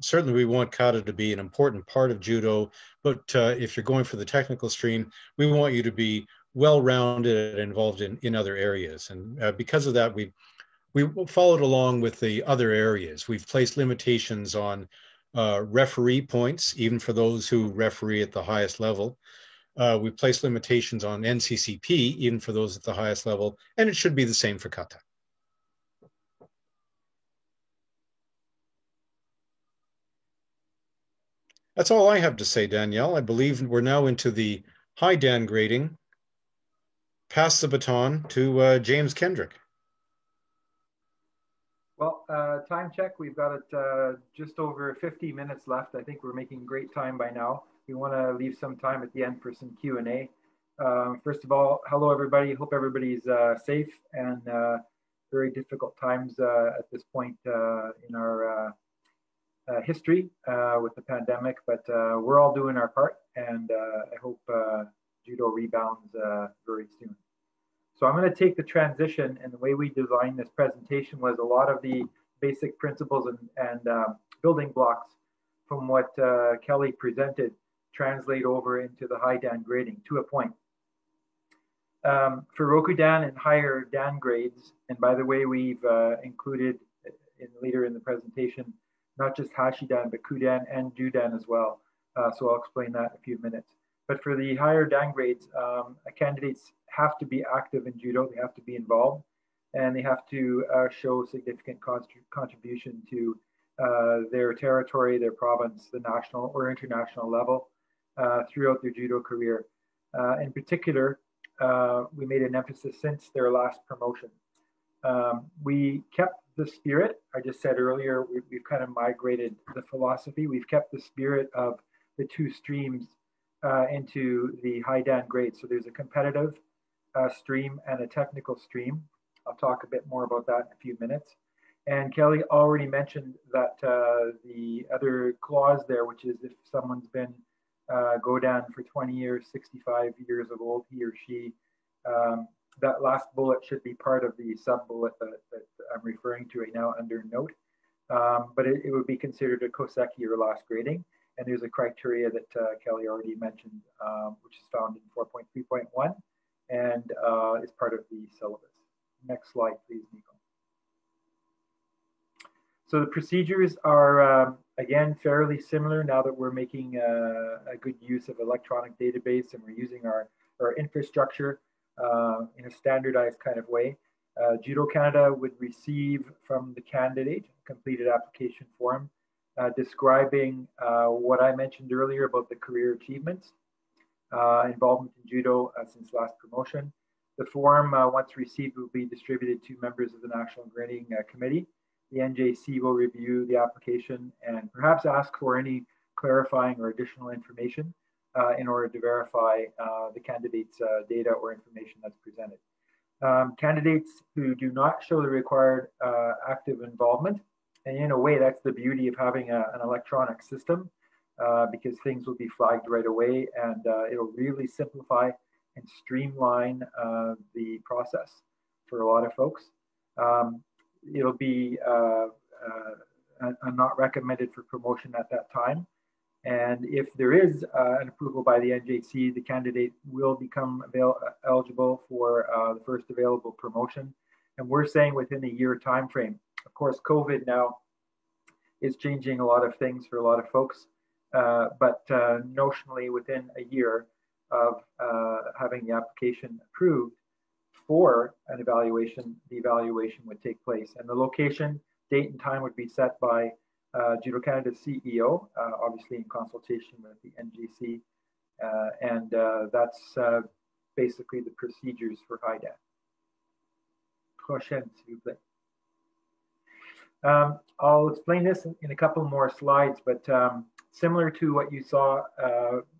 Certainly we want kata to be an important part of judo, but if you're going for the technical stream, we want you to be well-rounded and involved in other areas. And because of that, we followed along with the other areas. We've placed limitations on referee points, even for those who referee at the highest level. We place limitations on NCCP, even for those at the highest level, and it should be the same for kata. That's all I have to say, Danielle. I believe we're now into the high Dan grading. Pass the baton to James Kendrick. Well, time check. We've got it just over 50 minutes left. I think we're making great time by now. We want to leave some time at the end for some Q&A. First of all, hello everybody. Hope everybody's safe and very difficult times at this point in our history with the pandemic, but we're all doing our part, and I hope judo rebounds very soon. So I'm going to take the transition, and the way we designed this presentation was a lot of the basic principles and building blocks from what Kelly presented translate over into the high Dan grading to a point. For Rokudan and higher Dan grades, and by the way, we've included later in the presentation, not just Hashidan, but Kudan and Judan as well. So I'll explain that in a few minutes. But for the higher Dan grades, candidates have to be active in judo, they have to be involved, and they have to show significant contribution to their territory, their province, the national or international level throughout their judo career. In particular, we made an emphasis since their last promotion. We kept the spirit, I just said earlier, we've kind of migrated the philosophy. We've kept the spirit of the 2 streams into the high Dan grade. So there's a competitive stream and a technical stream. I'll talk a bit more about that in a few minutes. And Kelly already mentioned that the other clause there, which is if someone's been Godan for 20 years, 65 years of old, he or she, that last bullet should be part of the sub-bullet that I'm referring to right now under note. But it would be considered a Koseki or last grading. And there's a criteria that Kelly already mentioned, which is found in 4.3.1 and is part of the syllabus. Next slide, please, Nico. So the procedures are, again, fairly similar now that we're making a good use of electronic database and we're using our infrastructure in a standardized kind of way. Judo Canada would receive from the candidate a completed application form describing what I mentioned earlier about the career achievements, involvement in judo since last promotion. The form, once received, will be distributed to members of the National Grading Committee. The NJC will review the application and perhaps ask for any clarifying or additional information in order to verify the candidate's data or information that's presented. Candidates who do not show the required active involvement, and in a way that's the beauty of having an electronic system, because things will be flagged right away, and it'll really simplify and streamline the process for a lot of folks. it'll be not recommended for promotion at that time. And if there is an approval by the NJC, the candidate will become eligible for the first available promotion. And we're saying within a year time frame. Of course, COVID now is changing a lot of things for a lot of folks, but notionally within a year of having the application approved for an evaluation, the evaluation would take place. And the location, date and time would be set by Judo Canada's CEO, obviously in consultation with the NJC, and that's basically the procedures for HIDAN. Prochaine, s'il vous plaît. I'll explain this in a couple more slides, but similar to what you saw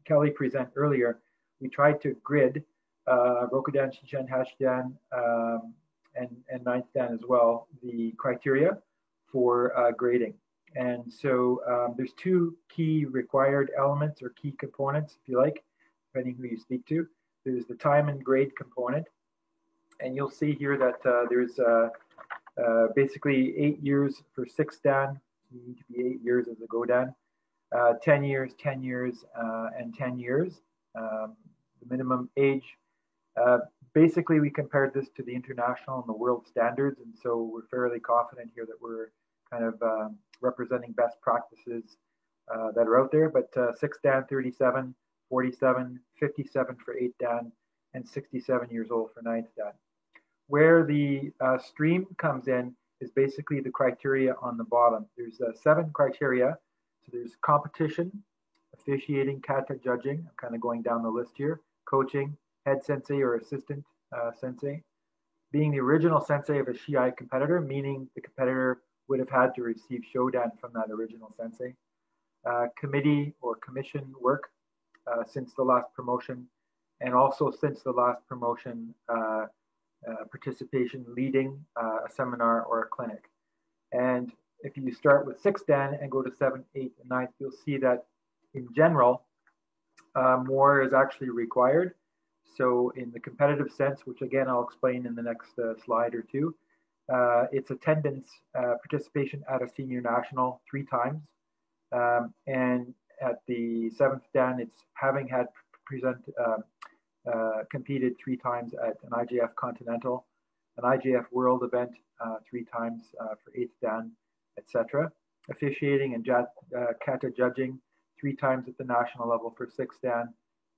Kelly present earlier, we tried to grid Rokudan, Shichidan, Hashidan, and Ninth Dan as well, the criteria for grading. And so there's two key required elements or key components, if you like, depending who you speak to. There's the time and grade component. And you'll see here that there's basically 8 years for 6 Dan. You need to be 8 years as a Godan. 10 years, 10 years, and 10 years. The minimum age. Basically, we compared this to the international and the world standards. And so we're fairly confident here that we're kind of representing best practices that are out there, but 6 Dan, 37, 47, 57 for 8 Dan, and 67 years old for 9th Dan. Where the stream comes in is basically the criteria on the bottom. There's 7 criteria. So there's competition, officiating, kata judging. I'm kind of going down the list here. Coaching, head sensei or assistant sensei. Being the original sensei of a Shiai competitor, meaning the competitor would have had to receive Shodan from that original sensei. Committee or commission work since the last promotion, and also since the last promotion, participation leading a seminar or a clinic. And if you start with 6 Dan and go to 7, 8, and 9, you'll see that in general, more is actually required. So in the competitive sense, which again, I'll explain in the next slide or two, it's attendance, participation at a senior national 3 times. And at the 7th Dan, it's having had competed 3 times at an IJF Continental, an IJF World event 3 times for 8th Dan, etc. Officiating and kata judging 3 times at the national level for 6th Dan.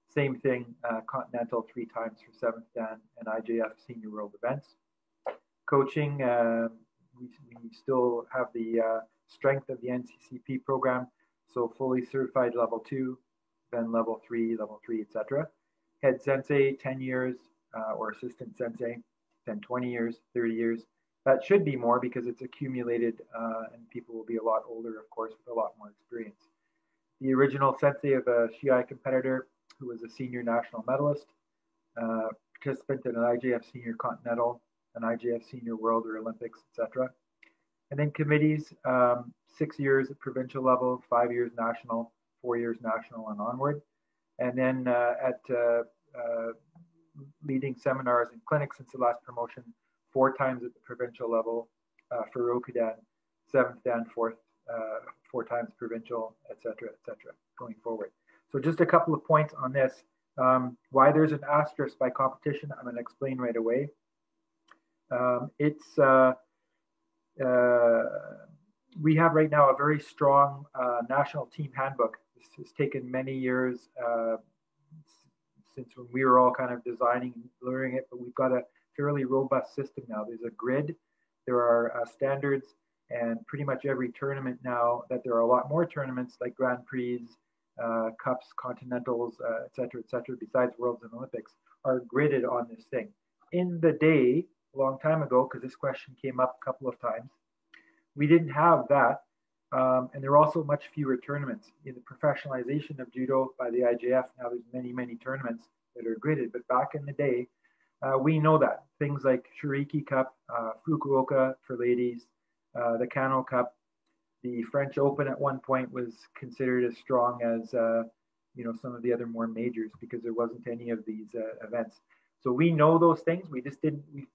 Same thing, Continental 3 times for 7th Dan and IJF Senior World events. Coaching, we still have the strength of the NCCP program, so fully certified level 2, then level 3, etc. Head sensei, 10 years, or assistant sensei, then 20 years, 30 years. That should be more because it's accumulated and people will be a lot older, of course, with a lot more experience. The original sensei of a Shiai competitor who was a senior national medalist, participant in an IJF Senior Continental, an IJF Senior World or Olympics, etc. And then committees, 6 years at provincial level, 5 years national, 4 years national and onward. And then at leading seminars and clinics since the last promotion, 4 times at the provincial level for Rokudan, 7th Dan, 4 times provincial, etc., going forward. So just a couple of points on this. Why there's an asterisk by competition, I'm going to explain right away. We have right now a very strong national team handbook. This has taken many years since when we were all kind of designing and learning it, but we've got a fairly robust system now. There's a grid, there are standards, and pretty much every tournament now, that there are a lot more tournaments like Grand Prix, Cups, Continentals, etc., besides Worlds and Olympics, are gridded on this thing. In the day, a long time ago, because this question came up a couple of times, we didn't have that. And there are also much fewer tournaments. In the professionalization of judo by the IJF, now there's many tournaments that are gridded. But back in the day, we know that. Things like Shiriki Cup, Fukuoka for ladies, the Kano Cup, the French Open at one point was considered as strong as some of the other more majors because there wasn't any of these events. So we know those things. We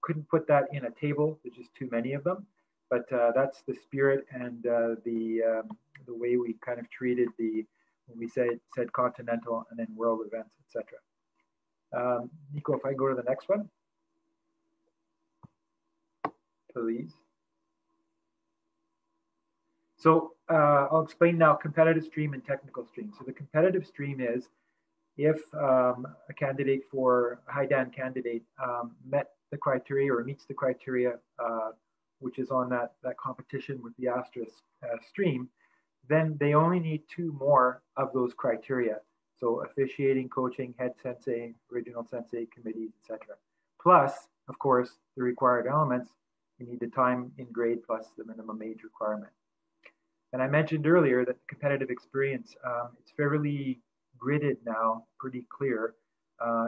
couldn't put that in a table. There's just too many of them. but that's the spirit and the way we kind of treated when we said continental and then world events, etc. Nico, if I go to the next one, please. So I'll explain now competitive stream and technical stream. So the competitive stream is if a candidate for a high DAN candidate met the criteria or meets the criteria, which is on that competition with the asterisk stream, then they only need 2 more of those criteria. So officiating, coaching, head sensei, original sensei, committees, etc. Plus, of course, the required elements. You need the time in grade plus the minimum age requirement. And I mentioned earlier that the competitive experience, it's fairly gridded now, pretty clear.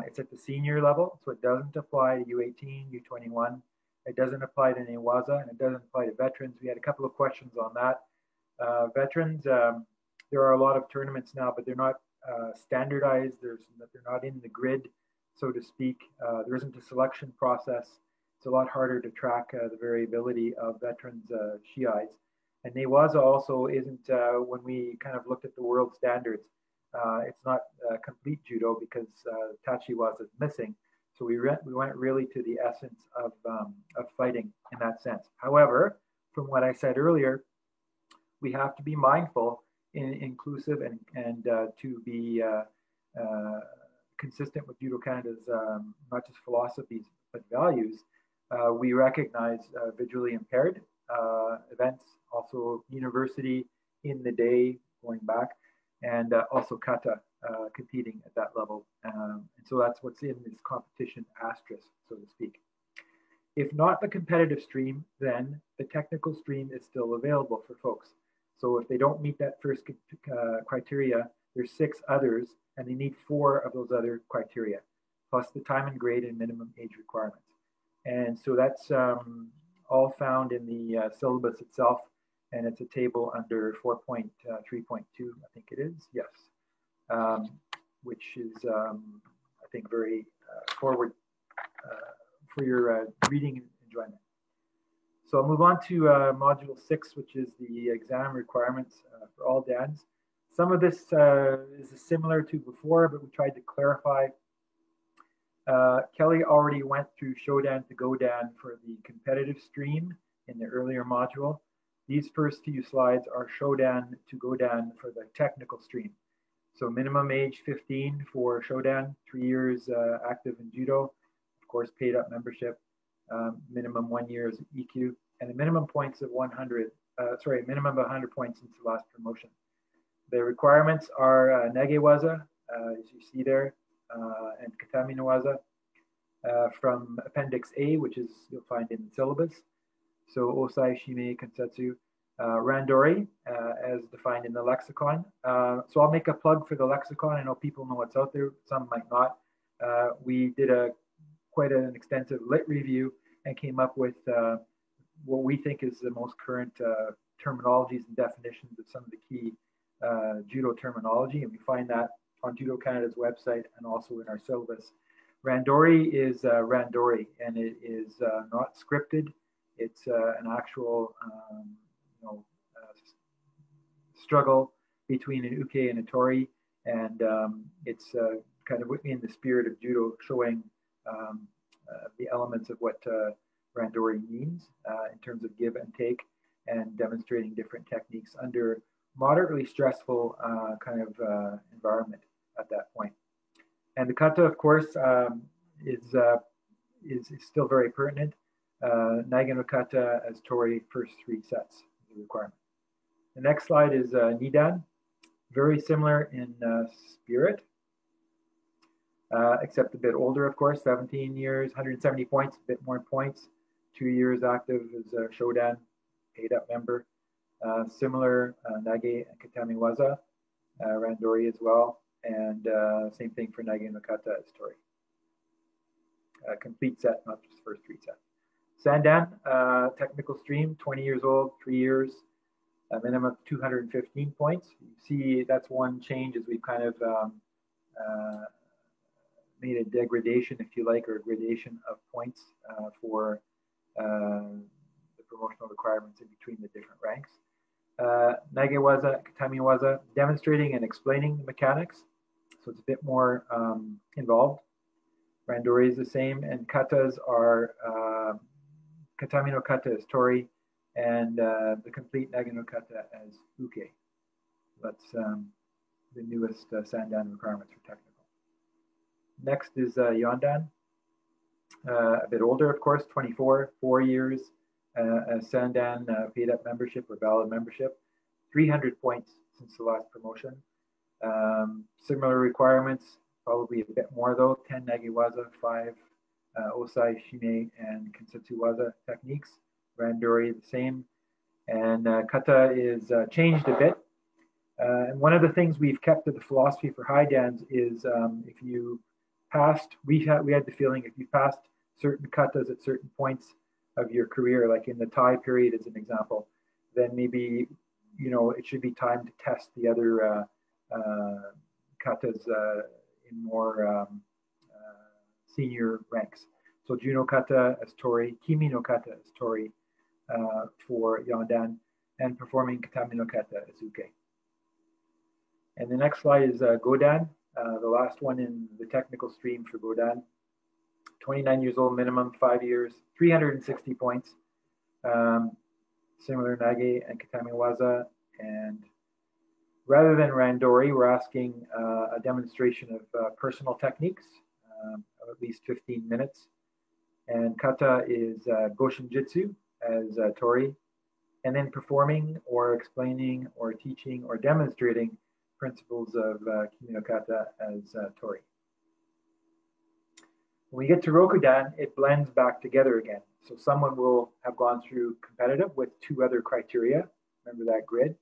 It's at the senior level, so it doesn't apply to U18, U21. It doesn't apply to Newaza, and it doesn't apply to veterans. We had a couple of questions on that. Veterans, there are a lot of tournaments now, but they're not standardized. They're not in the grid, so to speak. There isn't a selection process. It's a lot harder to track the variability of veterans' Shiais. And Newaza also isn't, when we kind of looked at the world standards, it's not complete judo because Tachiwaza is missing. So we went really to the essence of fighting in that sense. However, from what I said earlier, we have to be mindful and inclusive and to be consistent with Judo Canada's not just philosophies but values. We recognize visually impaired events, also university in the day going back, and also kata competing at that level. And so that's what's in this competition asterisk, so to speak. If not the competitive stream, then the technical stream is still available for folks. So if they don't meet that first criteria, there's 6 others, and they need 4 of those other criteria, plus the time and grade and minimum age requirements. And so that's all found in the syllabus itself, and it's a table under 4.3.2, I think it is, yes, which is, I think, very forward for your reading enjoyment. So I'll move on to Module 6, which is the exam requirements for all DANs. Some of this is similar to before, but we tried to clarify. Kelly already went through Shodan to Godan for the competitive stream in the earlier module. These first few slides are Shodan to Godan for the technical stream. So minimum age 15 for Shodan, 3 years active in judo, of course paid up membership, minimum 1 year's EQ, and a minimum points of 100, minimum of 100 points since the last promotion. The requirements are Negewaza, as you see there, and Katami no Waza from Appendix A, which is you'll find in the syllabus. So Osai, Shime, Kansetsu, Randori, as defined in the lexicon. So I'll make a plug for the lexicon. I know people know what's out there, some might not. We did quite an extensive lit review and came up with what we think is the most current terminologies and definitions of some of the key judo terminology, and we find that on Judo Canada's website and also in our syllabus. Randori is Randori, and it is not scripted. It's an actual struggle between an uke and a tori, and it's kind of in the spirit of judo, showing the elements of what Randori means in terms of give and take, and demonstrating different techniques under moderately stressful kind of environment at that point. And the kata, of course, is still very pertinent. Nage no kata as tori, first 3 sets is a requirement. The next slide is Nidan, very similar in spirit, except a bit older, of course, 17 years, 170 points, a bit more points, 2 years active as a Shodan, paid up member. Similar Nage and Katami Waza, Randori as well, and same thing for Nage no kata as tori. Complete set, not just first 3 sets. Sandan, technical stream, 20 years old, 3 years, a minimum of 215 points. You see that's one change as we've kind of made a degradation, if you like, or a gradation of points for the promotional requirements in between the different ranks. Nagewaza, Katamiwaza, demonstrating and explaining the mechanics. So it's a bit more involved. Randori is the same, and katas are Katami no kata as tori, and the complete Nage no kata as uke. That's the newest Sandan requirements for technical. Next is Yondan, a bit older, of course, 24, 4 years, a Sandan paid up membership or valid membership, 300 points since the last promotion. Similar requirements, probably a bit more though, 10 Nagewaza, 5 Osai, Shime, and Kensetsuwaza techniques. Randori the same. And kata is changed a bit. And one of the things we've kept to the philosophy for high dans is if you passed, we had the feeling if you passed certain katas at certain points of your career, like in the Thai period as an example, then maybe, you know, it should be time to test the other katas in more senior ranks. So Juno kata as tori, Kimi no kata as tori for Yondan, and performing Katami no kata as uke. And the next slide is Godan, the last one in the technical stream for Godan. 29 years old minimum, 5 years, 360 points. Similar Nage and Katamiwaza. And rather than Randori, we're asking a demonstration of personal techniques of at least 15 minutes. And kata is Goshin Jitsu as tori. And then performing or explaining or teaching or demonstrating principles of Kimi no kata as tori. When we get to Rokudan, it blends back together again. So someone will have gone through competitive with 2 other criteria. Remember that grid?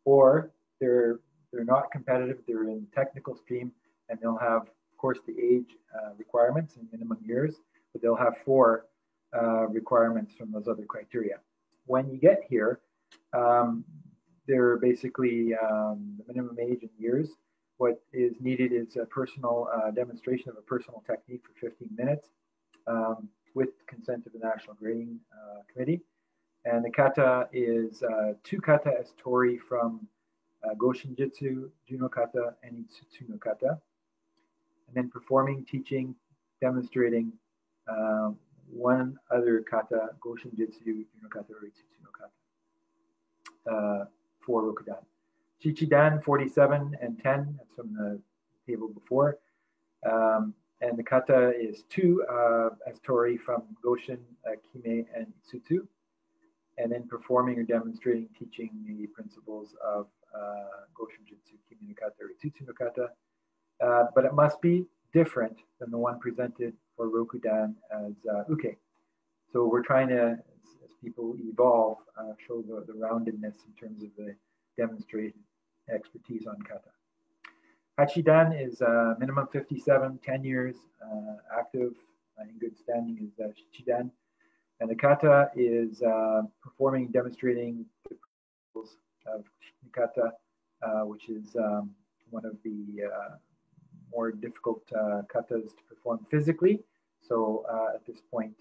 Or they're not competitive, they're in technical stream, and they'll have, of course, the age requirements and minimum years, but they'll have 4 requirements from those other criteria. When you get here, they're basically the minimum age and years. What is needed is a personal demonstration of a personal technique for 15 minutes with consent of the National Grading Committee. And the kata is 2 kata as tori from Goshin Jitsu, Juno kata, and Itsutsu no kata. And then performing, teaching, demonstrating 1 other kata, Goshin Jitsu, Juno kata, or Itsutsu no kata for Rokudan. Chichidan 47 and 10, that's from the table before. And the kata is 2 as tori from Goshin, Kime, and Itsutsu. And then performing or demonstrating, teaching the principles of Goshin Jitsu, Kimi no kata, or Itsutsu no kata. But it must be different than the one presented for Rokudan as uke. So we're trying to, as people evolve, show the roundedness in terms of the demonstrated expertise on kata. Hachidan is minimum 57, 10 years, active, in good standing is Shichidan. And the kata is performing, demonstrating the principles of kata, which is one of the more difficult katas to perform physically. So at this point,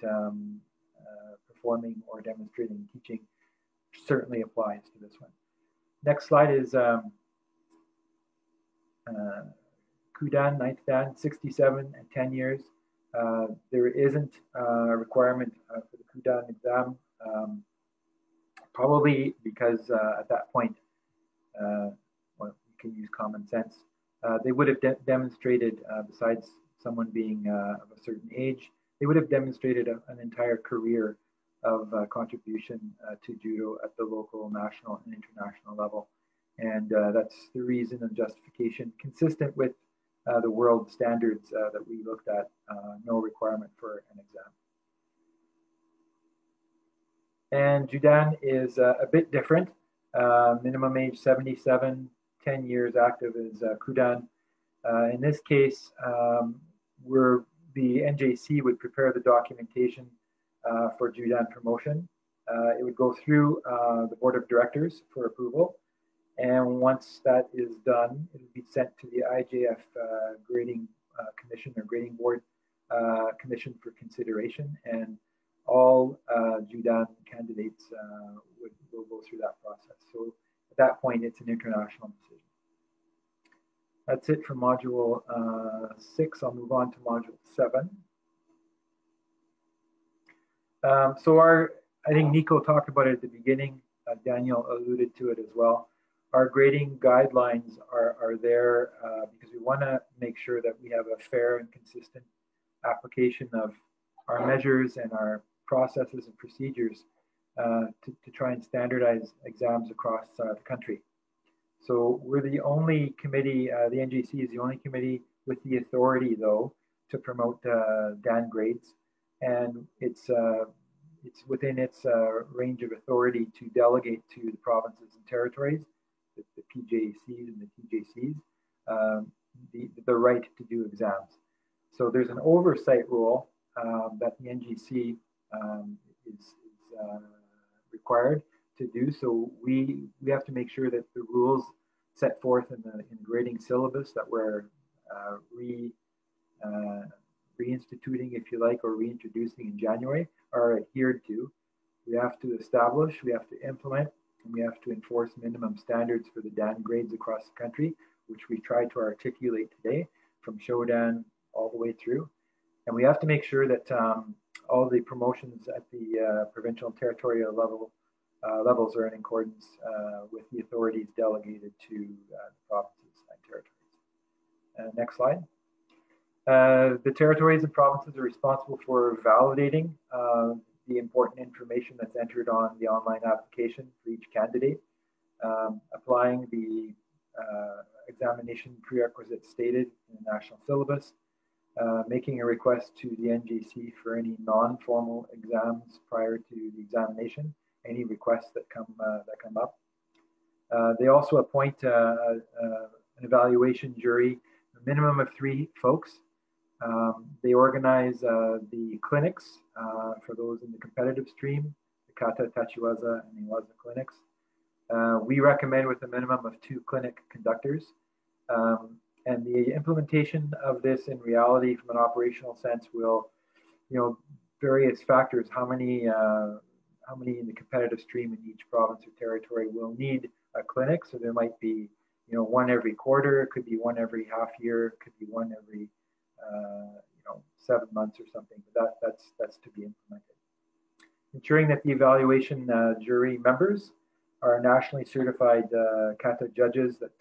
performing or demonstrating, teaching certainly applies to this one. Next slide is Kudan, 9th Dan, 67 and 10 years. There isn't a requirement for the Kudan exam, probably because at that point, well, you can use common sense. They would have demonstrated, besides someone being of a certain age, they would have demonstrated an entire career of contribution to judo at the local, national, and international level. And that's the reason and justification consistent with the world standards that we looked at, no requirement for an exam. And Judan is a bit different. Minimum age 77, 10 years active is Kudan. In this case, the NJC would prepare the documentation for Judan promotion. It would go through the board of directors for approval. And once that is done, it would be sent to the IJF grading commission or grading board commission for consideration. And all Judan candidates will go through that process. So at that point, it's an international decision. That's it for module 6. I'll move on to module 7. So I think Nico talked about it at the beginning. Daniel alluded to it as well. Our grading guidelines are there because we want to make sure that we have a fair and consistent application of our measures and our processes and procedures to try and standardize exams across the country. So we're the only committee, the NJC is the only committee with the authority, though, to promote DAN grades. And it's within its range of authority to delegate to the provinces and territories, the PJCs and the TJCs, the right to do exams. So there's an oversight rule that the NJC is required to do. So we have to make sure that the rules set forth in the grading syllabus that we're reinstituting, if you like, or reintroducing in January are adhered to. We have to establish, we have to implement, and we have to enforce minimum standards for the DAN grades across the country, which we tried to articulate today from Shodan all the way through. And we have to make sure that all the promotions at the provincial and territorial levels are in accordance with the authorities delegated to the provinces and territories. Next slide. The territories and provinces are responsible for validating the important information that's entered on the online application for each candidate, applying the examination prerequisites stated in the national syllabus, making a request to the NJC for any non-formal exams prior to the examination, any requests that come up. They also appoint an evaluation jury, a minimum of 3 folks. They organize the clinics for those in the competitive stream, the Kata, Tachiwaza, and Iwaza clinics. We recommend with a minimum of 2 clinic conductors. And the implementation of this in reality from an operational sense will, various factors, how many in the competitive stream in each province or territory will need a clinic. So there might be, 1 every quarter, it could be 1 every half year, it could be 1 every 7 months or something, but that's to be implemented. Ensuring that the evaluation jury members are nationally certified kata judges that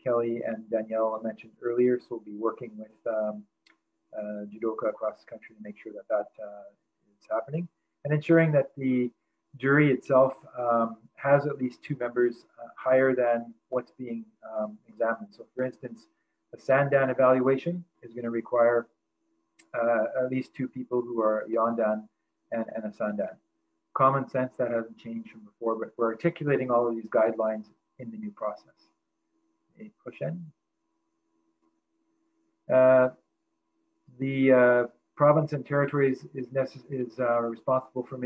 Kelly and Danielle mentioned earlier, so we'll be working with judoka across the country to make sure that is happening. And ensuring that the jury itself has at least 2 members higher than what's being examined. So for instance, a Sandan evaluation is going to require at least 2 people who are Yondan and a Sandan. Common sense, that hasn't changed from before, but we're articulating all of these guidelines in the new process. A push in. The province and territories is responsible for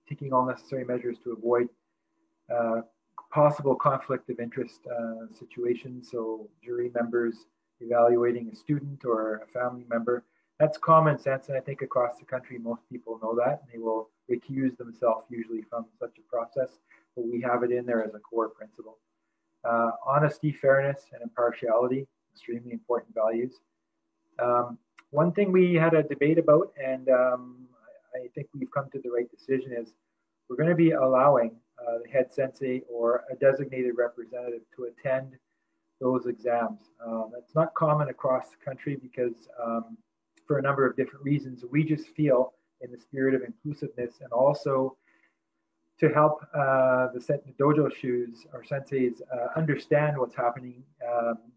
taking all necessary measures to avoid possible conflict of interest situations. So jury members evaluating a student or a family member. That's common sense, and I think across the country most people know that. They will recuse themselves usually from such a process, but we have it in there as a core principle. Honesty, fairness, and impartiality, extremely important values. One thing we had a debate about, and I think we've come to the right decision, is we're going to be allowing the head sensei or a designated representative to attend those exams. That's not common across the country because for a number of different reasons. We just feel in the spirit of inclusiveness and also to help the dojo shoes or senseis understand what's happening.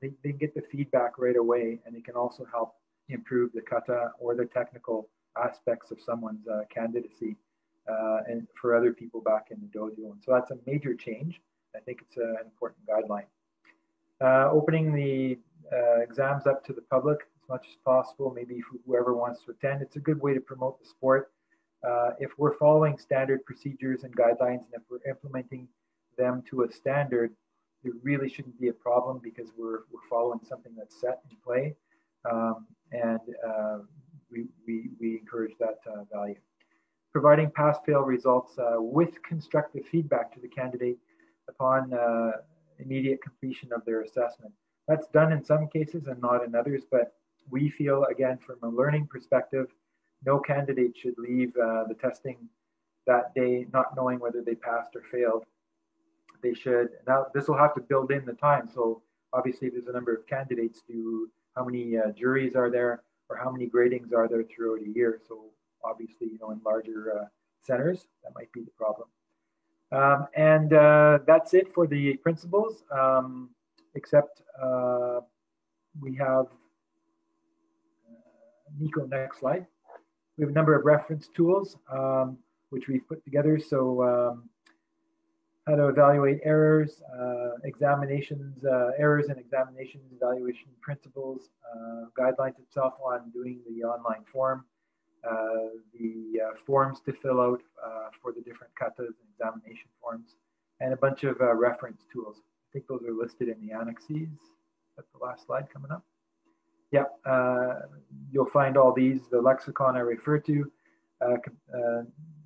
They get the feedback right away, and it can also help improve the kata or the technical aspects of someone's candidacy and for other people back in the dojo. And so that's a major change. I think it's an important guideline. Opening the exams up to the public as much as possible, maybe whoever wants to attend. It's a good way to promote the sport. If we're following standard procedures and guidelines, and if we're implementing them to a standard, there really shouldn't be a problem because we're following something that's set in play. And we encourage that value. Providing pass-fail results with constructive feedback to the candidate upon immediate completion of their assessment. That's done in some cases and not in others, but we feel, again, from a learning perspective, no candidate should leave the testing that day not knowing whether they passed or failed. They should. Now, this will have to build in the time. So obviously, if there's a number of candidates, how many juries are there, or how many gradings are there throughout a year? So obviously, in larger centers, that might be the problem. And that's it for the principles, except we have, Nico, next slide. We have a number of reference tools, which we've put together. So how to evaluate errors, examinations, errors in examinations, evaluation principles, guidelines itself on doing the online form, the forms to fill out for the different katas and examination forms, and a bunch of reference tools. I think those are listed in the annexes. That's the last slide coming up. Yeah, you'll find all these. The lexicon I refer to.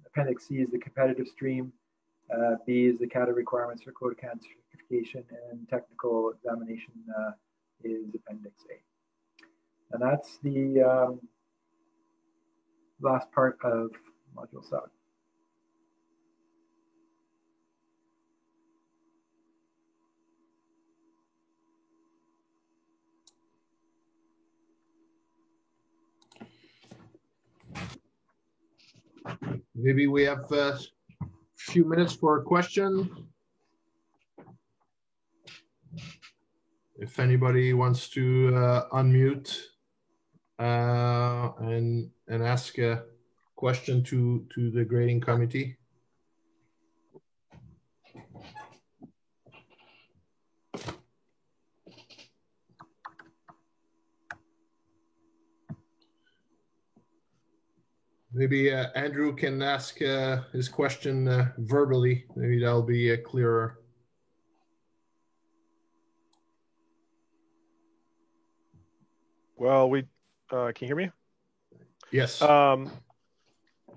Appendix C is the competitive stream. B is the CATA requirements for Codecan certification, and technical examination is Appendix A. And that's the last part of Module 7. Maybe we have a few minutes for a question. If anybody wants to unmute and ask a question to the grading committee. Maybe Andrew can ask his question verbally. Maybe that'll be clearer. Well, can you hear me? Yes.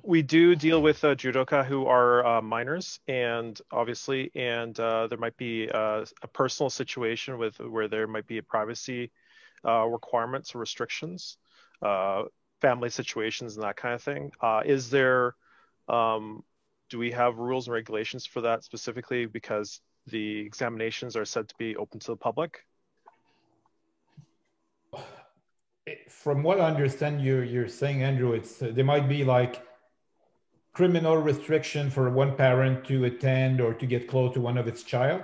We do deal with judoka who are minors, and obviously, there might be a personal situation where there might be a privacy requirements or restrictions, family situations, and that kind of thing. Is there, do we have rules and regulations for that specifically because the examinations are said to be open to the public? From what I understand, you're saying, Andrew, there might be like criminal restriction for one parent to attend or to get close to one of its child?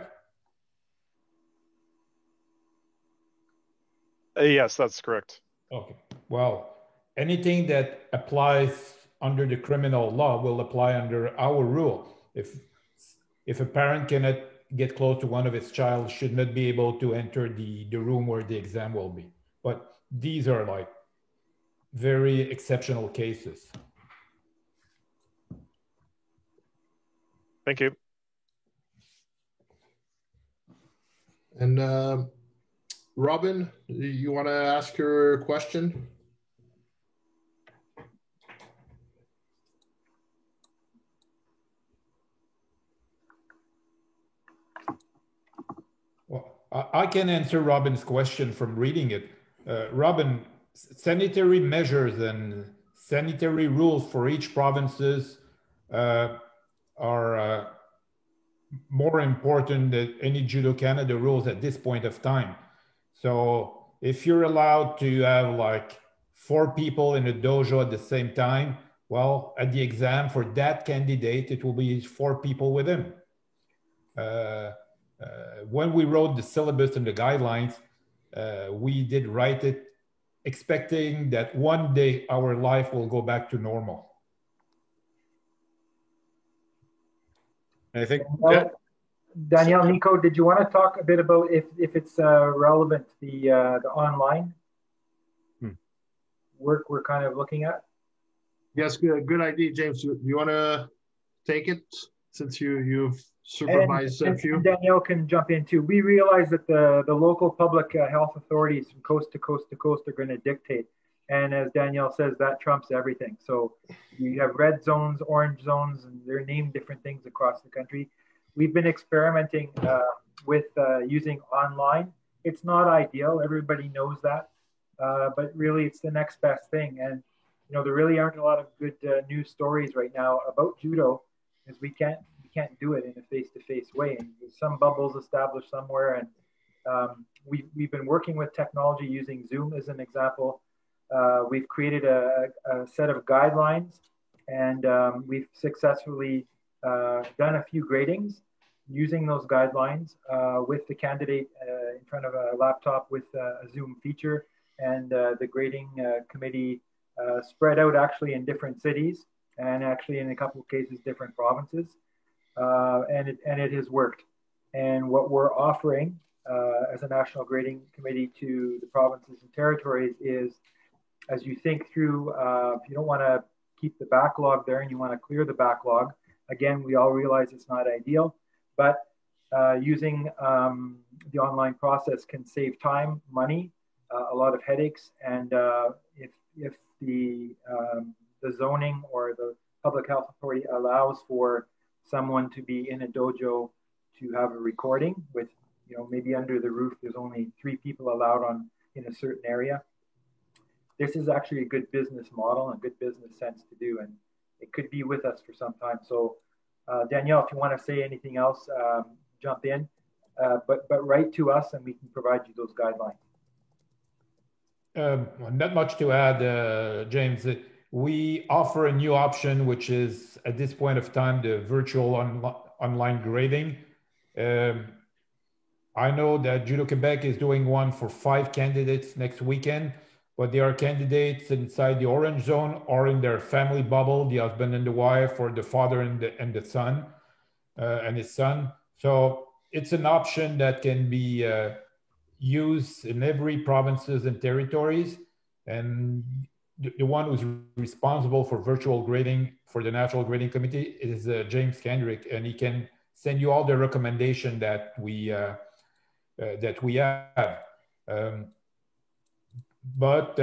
Yes, that's correct. Okay. Well, anything that applies under the criminal law will apply under our rule. If a parent cannot get close to one of its child, should not be able to enter the room where the exam will be. But these are like very exceptional cases. Thank you. And Robin, you want to ask your question? Well, I can answer Robin's question from reading it. Robin, sanitary measures and sanitary rules for each provinces are more important than any Judo Canada rules at this point of time. So if you're allowed to have like 4 people in a dojo at the same time, well, at the exam for that candidate, it will be 4 people with him. When we wrote the syllabus and the guidelines, we did write it expecting that one day our life will go back to normal. I think Danielle, Nico, did you want to talk a bit about if it's relevant, the online work we're kind of looking at? Yes, good idea, James. You want to take it since you've supervised a few? And Danielle can jump in too. We realize that the local public health authorities from coast to coast to coast are going to dictate. And as Danielle says, that trumps everything. So you have red zones, orange zones, and they're named different things across the country. We've been experimenting with using online. It's not ideal. Everybody knows that. But really, it's the next best thing. And, you know, there really aren't a lot of good news stories right now about judo, because we can't do it in a face-to-face way. And there's some bubbles established somewhere. And we've been working with technology using Zoom as an example. We've created a set of guidelines, and we've successfully done a few gradings using those guidelines with the candidate in front of a laptop with a Zoom feature, and the grading committee spread out actually in different cities, and actually in a couple of cases different provinces, and it has worked. And what we're offering as a national grading committee to the provinces and territories is, as you think through, if you don't want to keep the backlog there and you want to clear the backlog, again, we all realize it's not ideal, but using the online process can save time, money, a lot of headaches, and if the zoning or the public health authority allows for someone to be in a dojo to have a recording with, you know, maybe under the roof, there's only 3 people allowed in a certain area. This is actually a good business model and good business sense to do, and it could be with us for some time. So Danielle, if you want to say anything else, jump in, but write to us and we can provide you those guidelines. Not much to add, James. We offer a new option, which is at this point of time, the virtual online grading. I know that Judo Quebec is doing one for 5 candidates next weekend, but there are candidates inside the orange zone or in their family bubble, the husband and the wife, or the father and the son and his son. So it's an option that can be used in every provinces and territories. And the one who's responsible for virtual grading for the National Grading Committee is James Kendrick, and he can send you all the recommendation that we have. But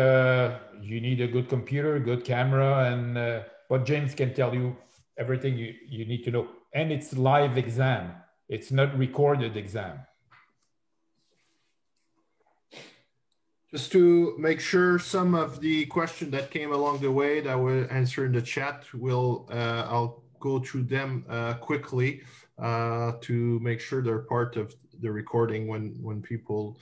you need a good computer, good camera, and but James can tell you everything you need to know. And it's live exam. It's not recorded exam. Just to make sure some of the questions that came along the way that were answered in the chat, I'll go through them quickly to make sure they're part of the recording when people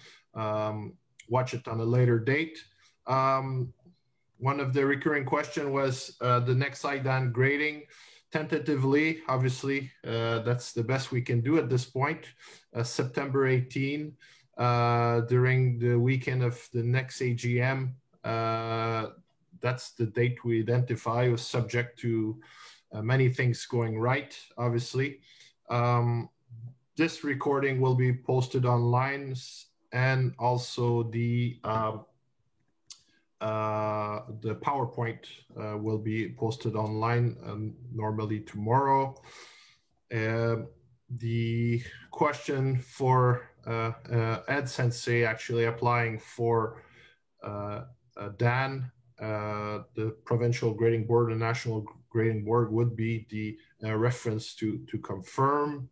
watch it on a later date. One of the recurring question was the next IDAN grading. Tentatively, obviously, that's the best we can do at this point. September 18, during the weekend of the next AGM, that's the date we identify, was subject to many things going right, obviously. This recording will be posted online, and also the PowerPoint will be posted online normally tomorrow. The question for Ed Sensei actually applying for DAN, the Provincial Grading Board and National Grading Board, would be the reference to confirm.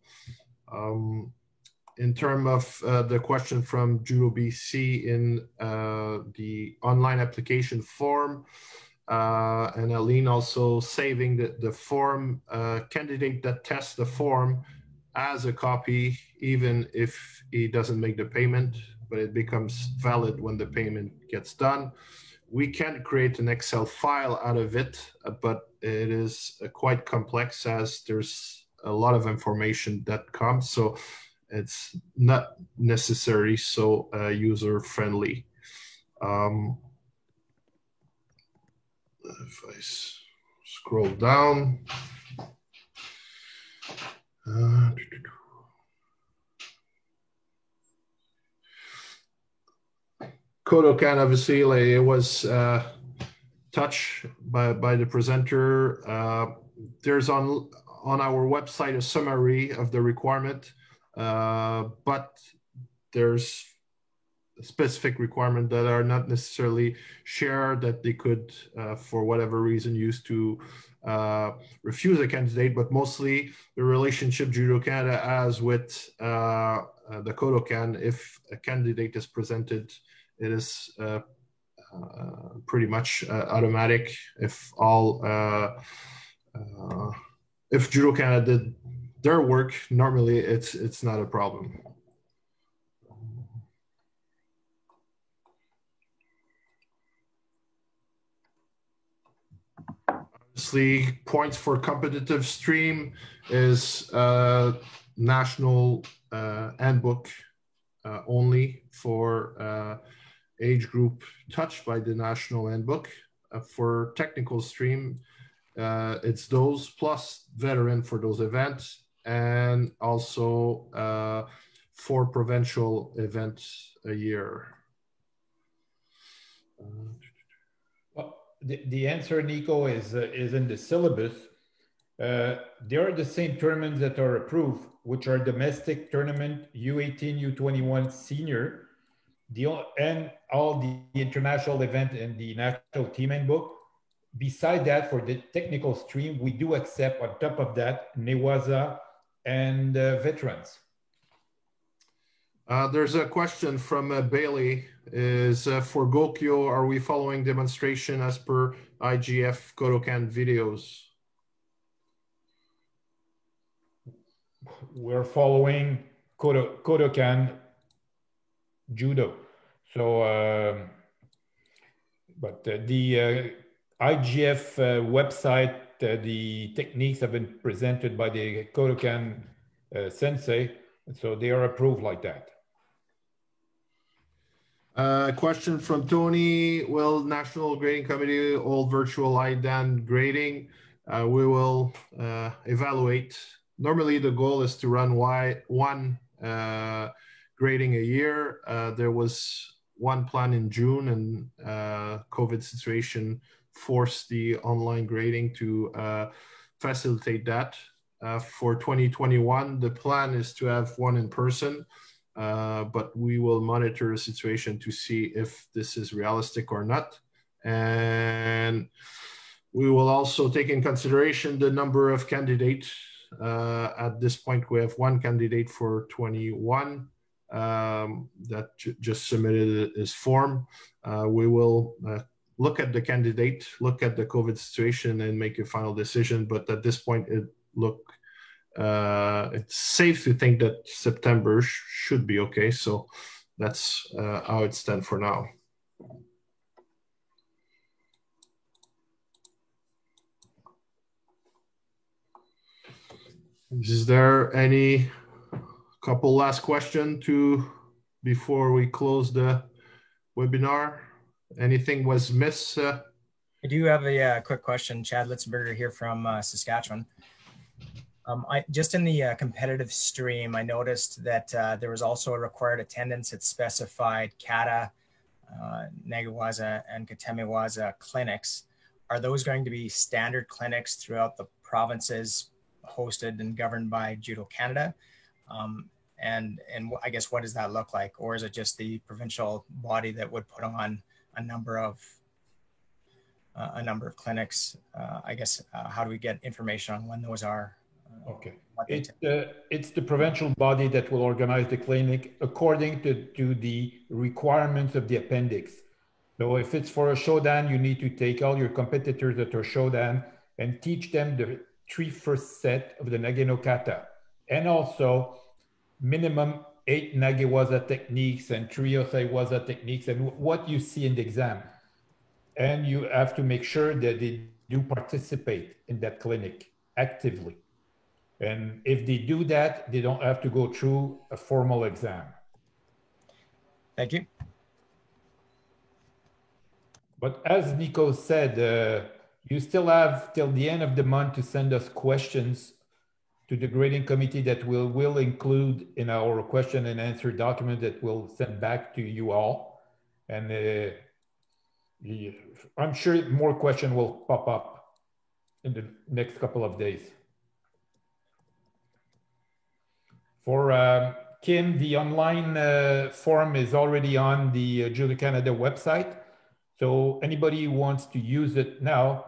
In terms of the question from Judo BC in the online application form, and Aline also saving the form, candidate that tests the form as a copy, even if he doesn't make the payment, but it becomes valid when the payment gets done. We can create an Excel file out of it, but it is quite complex as there's a lot of information that comes. So it's not necessarily so user-friendly. If I scroll down. Kodokan, obviously, like, it was touched by the presenter. There's on our website a summary of the requirement. But there's specific requirements that are not necessarily shared, that they could, for whatever reason, use to refuse a candidate, but mostly the relationship Judo Canada has with the Kodokan. If a candidate is presented, it is pretty much automatic. If if Judo Canada did their work, normally it's not a problem. Obviously, points for competitive stream is national handbook only for age group touched by the national handbook. For technical stream, it's those plus veteran for those events, and also 4 provincial events a year. Well, the answer, Nico, is in the syllabus. There are the same tournaments that are approved, which are domestic tournament, U18, U21 senior, and all the international event in the national team handbook. Beside that, for the technical stream, we do accept on top of that Newaza and veterans. There's a question from Bailey. Is for Gokyo, are we following demonstration as per IGF Kodokan videos? We're following Kodokan Judo. So, but the IGF website, the techniques have been presented by the Kodokan sensei, so they are approved like that. Question from Tony. Will National Grading Committee hold virtual IDAN grading? We will evaluate. Normally the goal is to run one grading a year. There was one plan in June, and COVID situation forced the online grading to facilitate that. For 2021, the plan is to have one in person, but we will monitor the situation to see if this is realistic or not. And we will also take in consideration the number of candidates. At this point, we have one candidate for 21 that just submitted his form. We will look at the candidate, look at the COVID situation, and make a final decision. But at this point, it's safe to think that September should be okay. So that's how it stands for now. Is there any couple last question before we close the webinar? Anything was missed? I do have a quick question. Chad Litzenberger here from Saskatchewan. Just in the competitive stream, I noticed that there was also a required attendance that specified Kata, Nagawaza, and Katemewaza clinics. Are those going to be standard clinics throughout the provinces hosted and governed by Judo Canada? And I guess, what does that look like? Or is it just the provincial body that would put on a number of clinics? I guess, how do we get information on when those are? Okay, it's the provincial body that will organize the clinic according to the requirements of the appendix. So if it's for a Shodan, you need to take all your competitors that are Shodan and teach them the 3 first set of the Nage no Kata, and also minimum 8 Nagewaza techniques and 3 Osaiwaza techniques, and what you see in the exam. And you have to make sure that they do participate in that clinic actively. And if they do that, they don't have to go through a formal exam. Thank you. But as Nico said, you still have till the end of the month to send us questions to the grading committee that will include in our question and answer document that we'll send back to you all. And I'm sure more questions will pop up in the next couple of days. For Kim, the online form is already on the Judo Canada website. So anybody who wants to use it now,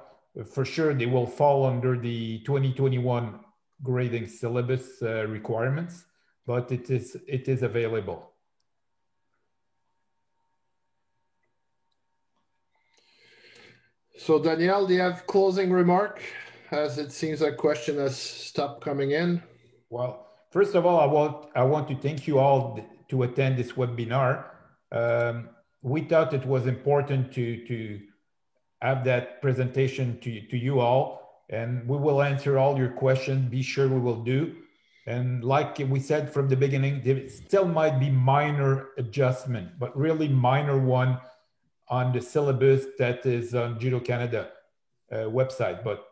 for sure they will fall under the 2021 grading syllabus requirements, but it is available. So Danielle, do you have closing remark, as it seems like question has stopped coming in? Well, first of all, I want to thank you all to attend this webinar. We thought it was important to have that presentation to you all, and we will answer all your questions. Be sure we will do. And like we said from the beginning, there still might be minor adjustment, but really minor one on the syllabus that is on Judo Canada website. But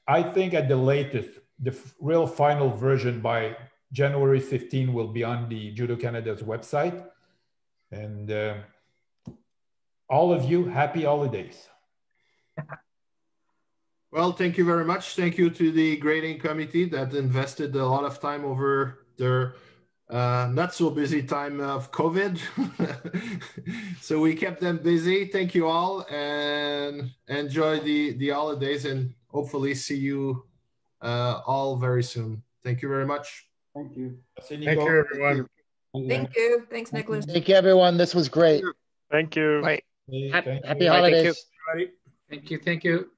I think at the latest, the real final version by January 15 will be on the Judo Canada's website. And all of you, happy holidays. Well, thank you very much. Thank you to the grading committee that invested a lot of time over their not so busy time of COVID. So we kept them busy. Thank you all, and enjoy the holidays, and hopefully see you all very soon. Thank you very much. Thank you. Thank you, everyone. Thank you. Thanks, Nicholas. Thank you, everyone. This was great. Thank you. Right. Happy holidays. Thank you. Thank you.